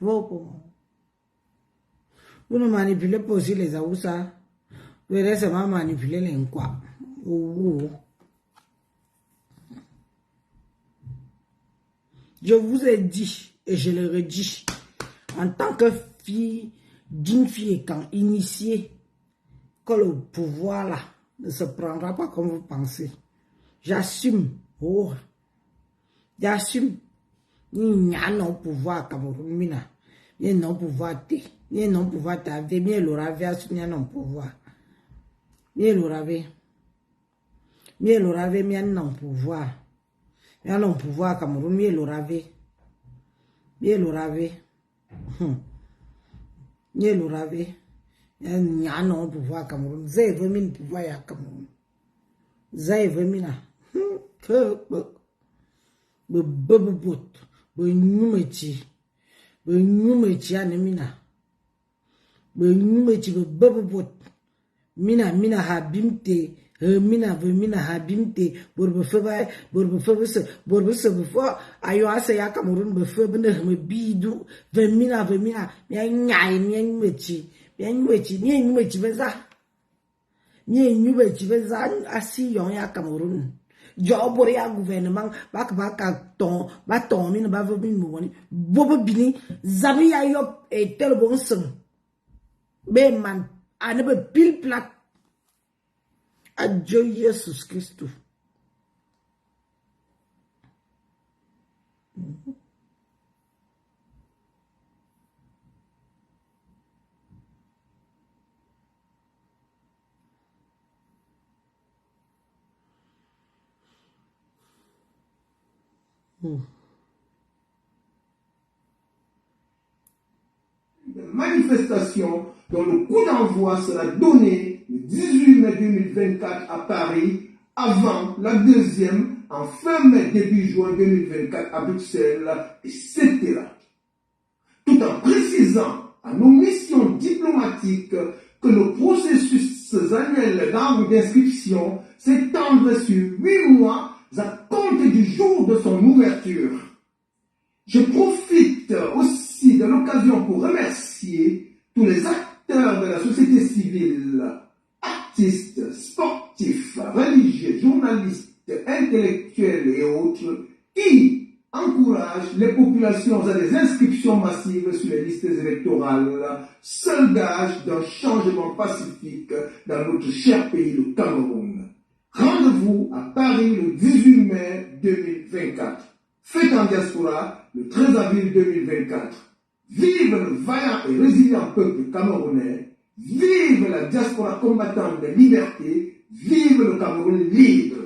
Vous ne manipulez pas aussi les Aoussa. Vous allez seulement manipuler les Nkwa. Je vous ai dit, et je le redis, en tant que fille, d'une fille quand initiée, que le pouvoir là ne se prendra pas comme vous pensez. J'assume. Oh. J'assume. Il n'y a non pouvoir Cameroun mina. Il y a non pouvoir té. Il y a non pouvoir ta vie. Il y a le ravia. Il y a non pouvoir. Il y a le ravia. Il y a le ravia. Il y a non pouvoir. Il y a un pouvoir Cameroun, il l'aura vu. Il l'aura vu. Il l'aura vu. Il y a un pouvoir Cameroun. Zé veut min pouvoir à Cameroun. Zé veut mina. Que bebebot. Benyumechi. Benyumechi anemina. Benyumechi bebebot. Mina habimte. Mina habimte. Borbe se before ayo ase ya Cameroun befe bene me bidu. Mina. Mia nyai nyumechi. Nyumechi beza. Nyumechi beza asi yon ya Cameroun. Job ya gouvernement baka ton min ba vobin mo woni bobo bini zabi ya yop et tel bon son be man ane pile plat adieu Jesus Christ. De manifestation dont le coup d'envoi sera donné le 18 mai 2024 à Paris, avant la deuxième en fin mai début juin 2024 à Bruxelles, etc. Tout en précisant à nos missions diplomatiques que le processus annuel d'arbre d'inscription s'étendrait sur 8 mois à compter du jour de son ouverture. Je profite aussi de l'occasion pour remercier tous les acteurs de la société civile, artistes, sportifs, religieux, journalistes, intellectuels et autres qui encouragent les populations à des inscriptions massives sur les listes électorales, seul gage d'un changement pacifique dans notre cher pays, le Cameroun. Rendez-vous à Paris le 18 mai 2024. Fête en diaspora le 13 avril 2024. Vive le vaillant et résilient peuple camerounais. Vive la diaspora combattante de liberté. Vive le Cameroun libre.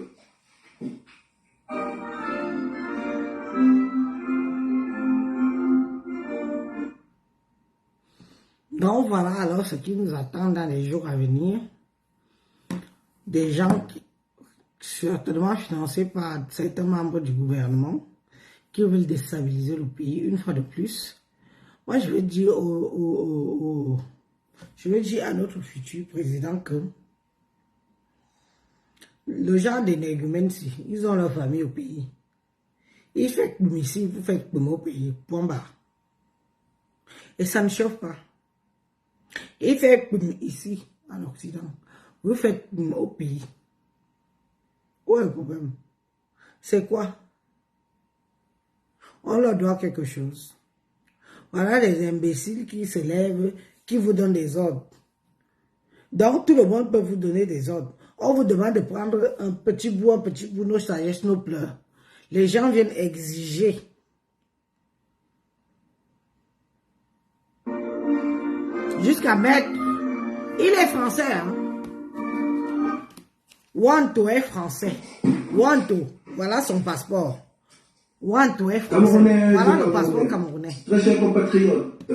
Donc voilà alors ce qui nous attend dans les jours à venir. Des gens certainement financés par certains membres du gouvernement qui veulent déstabiliser le pays une fois de plus. Moi, je veux dire à notre futur président que le genre d'énergumènes, ils ont leur famille au pays. Ils font comme ici, vous faites comme au pays, point barre. Et ça ne chauffe pas. Ils font comme ici, en Occident, vous faites comme au pays. Où est le problème? C'est quoi? On leur doit quelque chose. Voilà les imbéciles qui se lèvent, qui vous donnent des ordres. Donc, tout le monde peut vous donner des ordres. On vous demande de prendre un petit bout, nos sagesse, nos pleurs. Les gens viennent exiger. Jusqu'à mettre... Il est français, hein? Wanto est français. Wanto, voilà son passeport. Wanto est français. Voilà le passeport camerounais. Très chers compatriotes,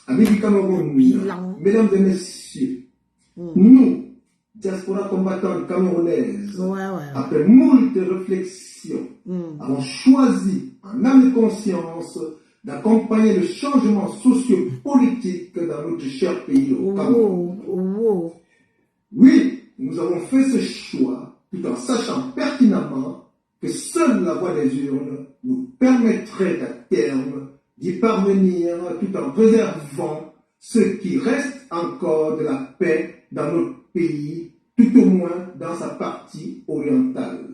amis du Cameroun, mesdames et messieurs, nous, diaspora combattante camerounaise, après moult réflexions, avons choisi en âme et conscience d'accompagner le changement socio-politique dans notre cher pays, le Cameroun. Oui, nous avons fait ce choix tout en sachant pertinemment que seule la voie des urnes nous permettrait à terme d'y parvenir tout en préservant ce qui reste encore de la paix dans notre pays, tout au moins dans sa partie orientale.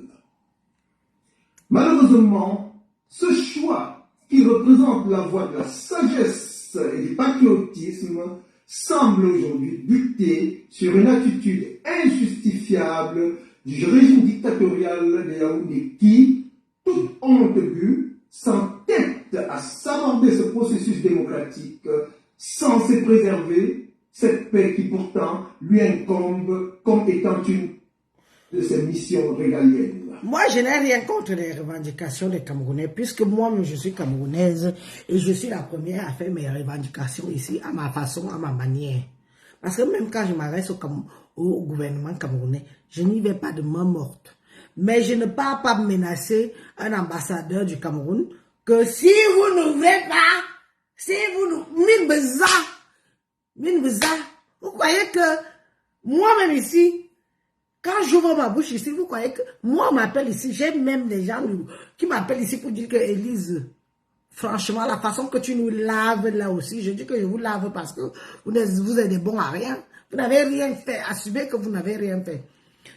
Malheureusement, ce choix qui représente la voie de la sagesse et du patriotisme semble aujourd'hui buter sur une attitude injustifiable du régime dictatorial de Yaoundé qui, toute honte bue, s'entête à s'aborder ce processus démocratique censé préserver cette paix qui pourtant lui incombe comme étant une de ses missions régaliennes. Moi, je n'ai rien contre les revendications des Camerounais, puisque moi-même, je suis camerounaise et je suis la première à faire mes revendications ici, à ma façon, à ma manière. Parce que même quand je m'adresse au gouvernement camerounais, je n'y vais pas de main morte. Mais je ne pars pas menacer un ambassadeur du Cameroun que si vous n'ouvrez pas, si vous nous... Vous croyez que moi-même ici, quand j'ouvre ma bouche ici, vous croyez que moi, on m'appelle ici, j'ai même des gens qui m'appellent ici pour dire que Élise, franchement, la façon que tu nous laves là aussi, je dis que je vous lave parce que vous êtes des bons à rien. Vous n'avez rien fait. Assumez que vous n'avez rien fait.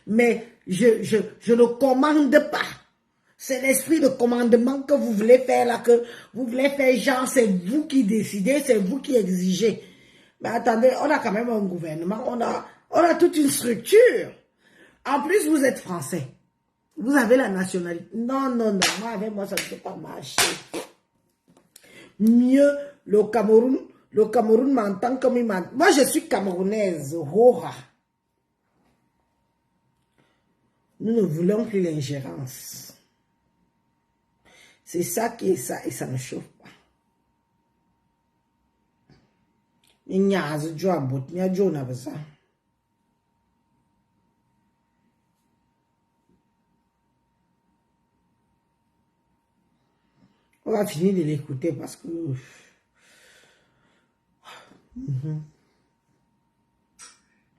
Mais je ne commande pas. C'est l'esprit de commandement que vous voulez faire là, que vous voulez faire genre, c'est vous qui décidez, c'est vous qui exigez. Mais attendez, on a quand même un gouvernement, on a toute une structure. En plus, vous êtes français. Vous avez la nationalité. Non, moi, avec moi, ça ne peut pas marcher. Mieux, le Cameroun m'entend comme il m'entend. Moi, je suis camerounaise. Hora. Nous ne voulons plus l'ingérence. C'est ça qui est ça, et ça ne chauffe pas. Il y a un job, il y a un job avec ça. On va finir de l'écouter parce que...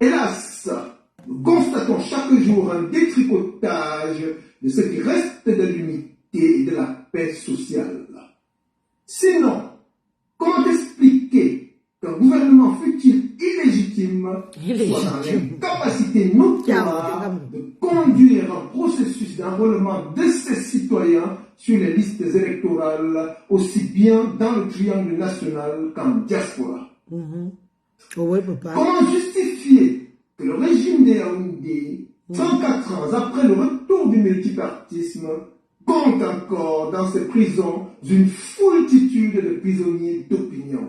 Hélas, nous constatons chaque jour un détricotage de ce qui reste de l'unité et de la paix sociale. Sinon, comment expliquer qu'un gouvernement fut-il illégitime soit dans l'incapacité notoire de conduire un processus d'enrôlement de ses citoyens sur les listes électorales, aussi bien dans le triangle national qu'en diaspora? Oui, papa. Comment justifier que le régime des Yaoundé, 34 ans après le retour du multipartisme, compte encore dans ses prisons une foultitude de prisonniers d'opinion?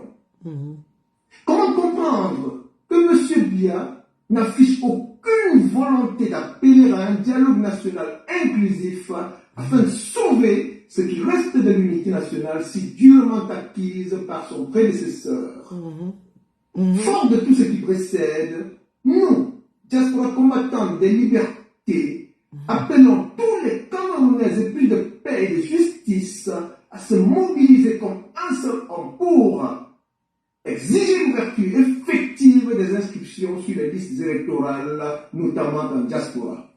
Comment comprendre que M. Biya n'affiche aucune volonté d'appeler à un dialogue national inclusif afin de sauver ce qui reste de l'unité nationale si durement acquise par son prédécesseur? Fort de tout ce qui précède, nous, diaspora combattants des libertés, appelons tous les Camerounais épris de paix et de justice à se mobiliser comme un seul homme pour exiger l'ouverture effective des inscriptions sur les listes électorales, notamment dans la diaspora.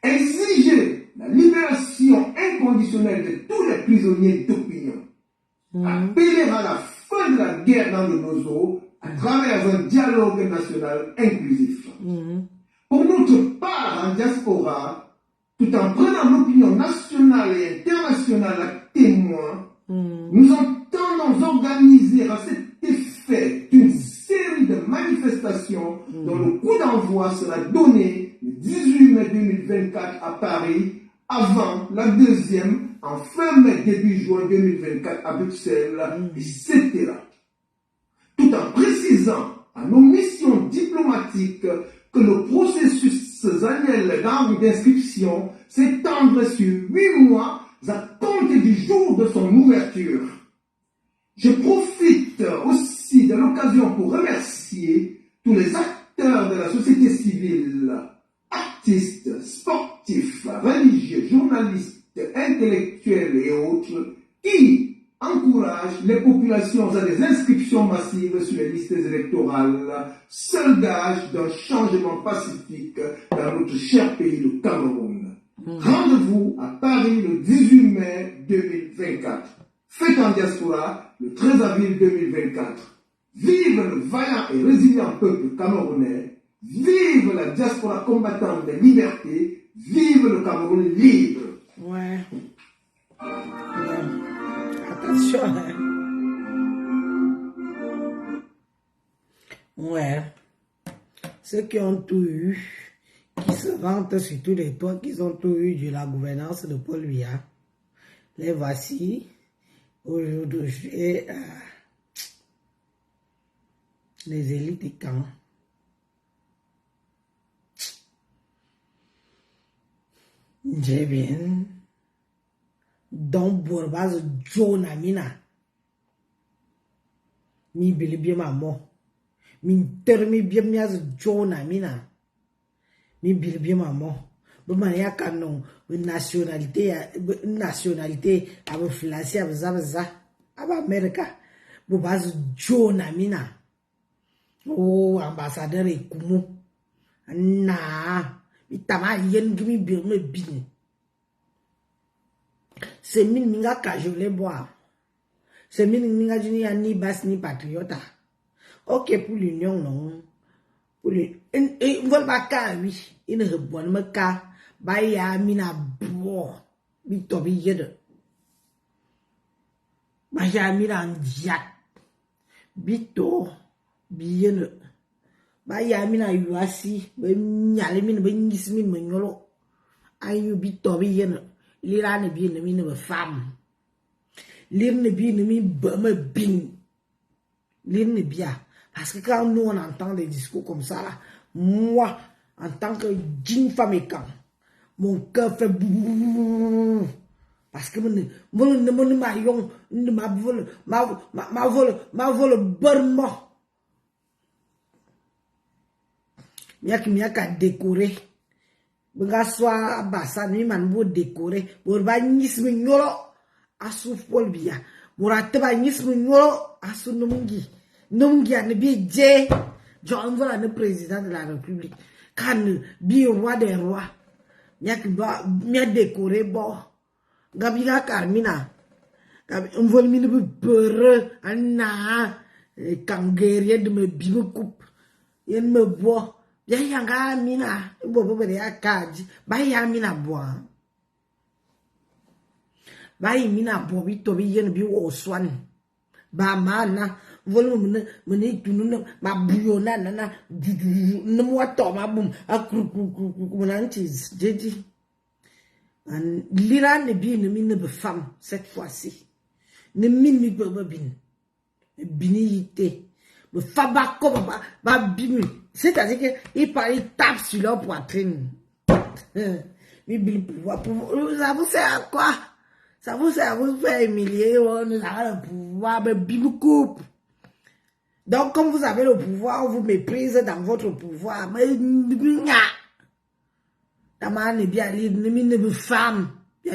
Exiger la libération inconditionnelle de tous les prisonniers d'opinion. Appeler à la fin de la guerre dans le Nozo à travers un dialogue national inclusif. Pour notre part en diaspora, tout en prenant l'opinion nationale et internationale à témoin, nous entendons organiser à cet effet une série de manifestations dont le coup d'envoi sera donné le 18 mai 2024 à Paris, avant la deuxième en fin mai début juin 2024 à Bruxelles, etc. Tout en précisant à nos missions diplomatiques que le processus annuel d'inscription s'étendrait sur 8 mois à compter du jour de son ouverture. Je profite aussi de l'occasion pour remercier tous les acteurs de la société civile, artistes, sportifs, religieux, journalistes, intellectuels et autres, qui encouragent les populations à des inscriptions massives sur les listes électorales, seul gage d'un changement pacifique dans notre cher pays, le Cameroun. Rendez-vous à Paris le 18 mai 2024. Fête en diaspora le 13 avril 2024. Vive le vaillant et résilient peuple camerounais. Vive la diaspora combattante des libertés. Vive le Cameroun libre. Ouais. Attention. Ouais. Ceux qui ont tout eu, qui se vantent sur tous les toits, qui ont tout eu de la gouvernance de Paul Biya, les voici aujourd'hui les élites et camps. J'ai bien. Donc, Bourbaz, John Amina. Mi bili bien maman. Mi termi bien miaz John Amina. Mi bili bien maman. Bon, ya canon. Nationalité, avec flassi, avec ça, avec America. Bourbaz, John Amina. Oh, ambassadeur et Kumu. Na. Itama yen gimi birme bin. C'est mine minga kajole boire. C'est mine minga juni ya ni bas ni patriota. Ok pour l'union non. Pour le vol baka oui. Il ne rebonne me ka. Ba ya mina bo. Bi tobi yede. Ba ya mina ndiak. Bito biyene. Ba ya mina yuasi. Be nyale mina be ngis min me nyolo. Ayu bito biyene. Lira ne bien ne me femme. Lire ne bien ne me bin. Lire ne bien. Parce que quand nous on entend des discours comme ça là, moi, en tant que jeune femme et quand, mon cœur fait bouh. Parce que ma vol burma. Miaka décoré. Benga soa basa mi man bo décorer bo ba nyismi nyolo asu folbia murate ba nyismi nyolo asu nomungi an bi je John voilà le président de la République kan bi roi des rois nyak ba mi décorer bo gabi ga Carmina gabi on mi ne beure anna kangerie de me bi me coupe yen me bo ya yanga mina bobo bere akaji ba ya mina boa ba yi mina bobi to bi yen bi wo swan ba mana volume mene tunu ma buyona nana no mo to ma bum akru nantis jeji an lira ne bi ne mine be femme cette fois-ci ne mini be bin binité me fabako ba bimi. C'est-à-dire qu'il tape sur leur poitrine. Mais pouvoir, ça vous sert à quoi? Ça vous sert à vous faire humilier, nous avons le pouvoir, mais bim coupe. Donc, comme vous avez le pouvoir, on vous méprise dans votre pouvoir. Mais, la man est bien libre, ne femme, bien,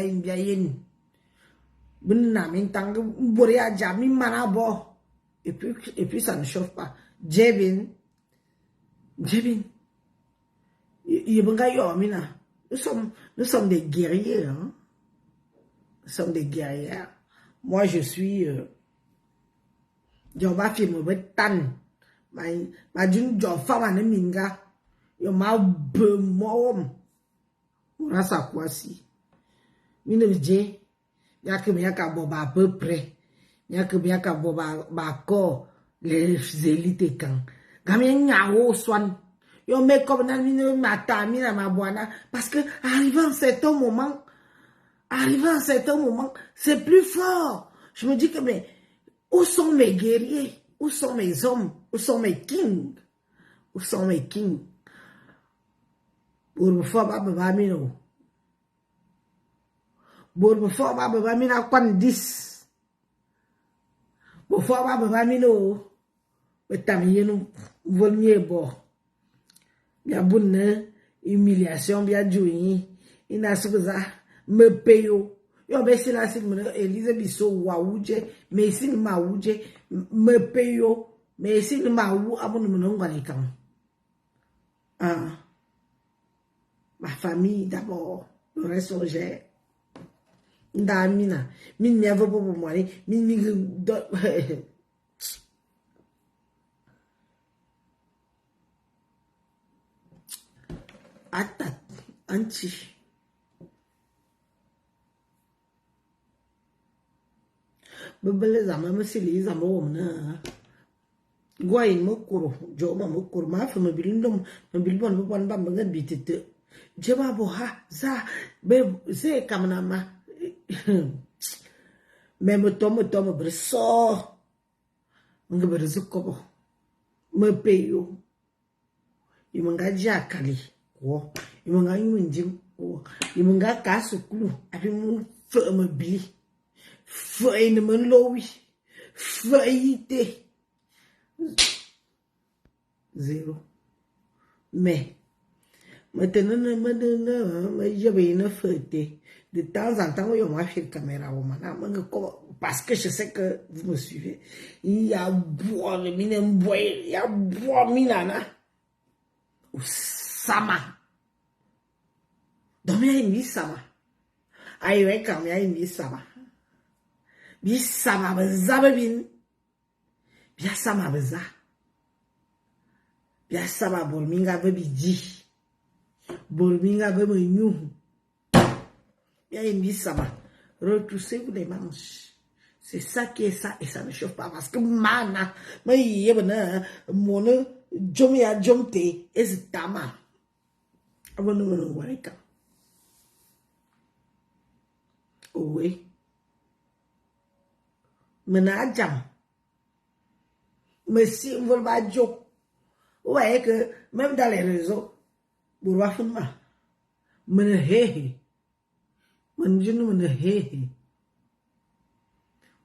et puis ça ne chauffe pas. Jebin, nous sommes des guerriers, hein? Nous sommes des guerrières. Moi, je suis, Joba film tan, ma d'une job femme en minga, yo ma be mom, rasa quoi si, mine je, y'a que bien qu'à boba à peu près, y'a que bien qu'à boba corps, les élites quand. Gamien nyao swan yo me comme na mine mata mina ma boana parce que arrivé à un certain moment c'est plus fort. Je me dis que mais où sont mes guerriers, où sont mes hommes, où sont mes kings, pour me faire baba mino pour me faire baba mina kwan 10 pour faire baba mino betamiyenu volmier bo bien bonne humiliation bien joui ina suza me payo yo be sila si me Elise biso wauje me si ma wuje me payo me si ma wu abonu me ngwale kan ma famille d'abord le reste j'ai ndamina min ne avo bobo mwani min atat anti bebele zama mesili zama womna gwain mokoro jo ma mokoro ma fa mabilindom mabilbon bon bamba ngan bitete jeba bo ha za be ze kamna ma me tomo breso nga brezuko me peyo imangaja kali wo imanga yunjim Il m'a cassé le clou. Après, mon feu me bli. Feu ne me loui. Feu ité. 0. Mais, maintenant, j'avais une feuille. De temps en temps, on m'a fait la caméra. Parce que je sais que vous me suivez. Il y a bois, le mine bois, il y a bois, minana. Ou sama. Donc, il y a une sama. Aïe, ouais, quand il y a une sama. Bi sama, bazababin. Bien sama, baza. Bien sama, bolminga, baby, di. Bolminga, baby, new. Bien une sama. Retroussez-vous les manches. C'est ça qui est ça, et ça ne chauffe pas. Parce que mana, mais il y a mon jomi a jomte, et c'est tama. Avant de me le voir, oui. Mena jam. Mais si on veut pas joke, vous voyez que même dans les réseaux, vous voyez que mena hehe. Mena jenu mena hehe.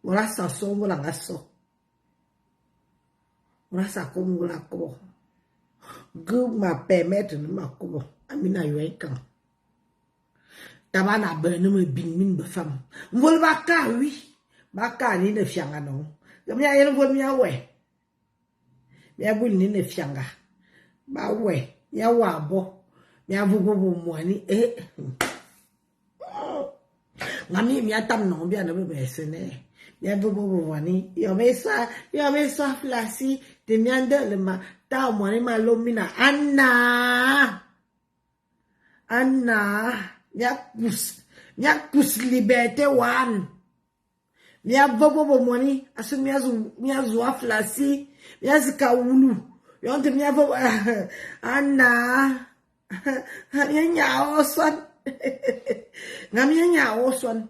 Voilà ça son voilà gasso. Voilà ça comme voilà kobo. Gu ma permettre de ma kobo. Amina yoika. Tabana ben me bin min be femme. Vol baka oui. Baka ni ne fianga non. Comme ya yel vol mia we. Mia bul ni ne fianga. Ba we. Ya wa bo. Mia vugo bo mwani Ngami mia tam non bien ne be sene. Mia vugo bo mwani. Yo me sa flasi de miande le ma ta mwani ma lomina Anna. Mia kus liberté wan. Mia vobo bo mwani asu mia zu aflasi mia zika wulu yonte mia vobo Anna nya oswan ngamia nya oswan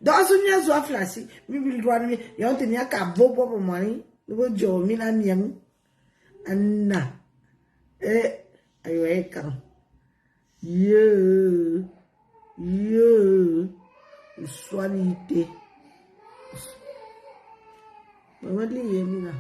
do asu mia zu aflasi mi bil dwan mi yonte mia ka vobo bo mwani bo jo mi na miam Anna ayo ekan Ye soigné. Maman dit,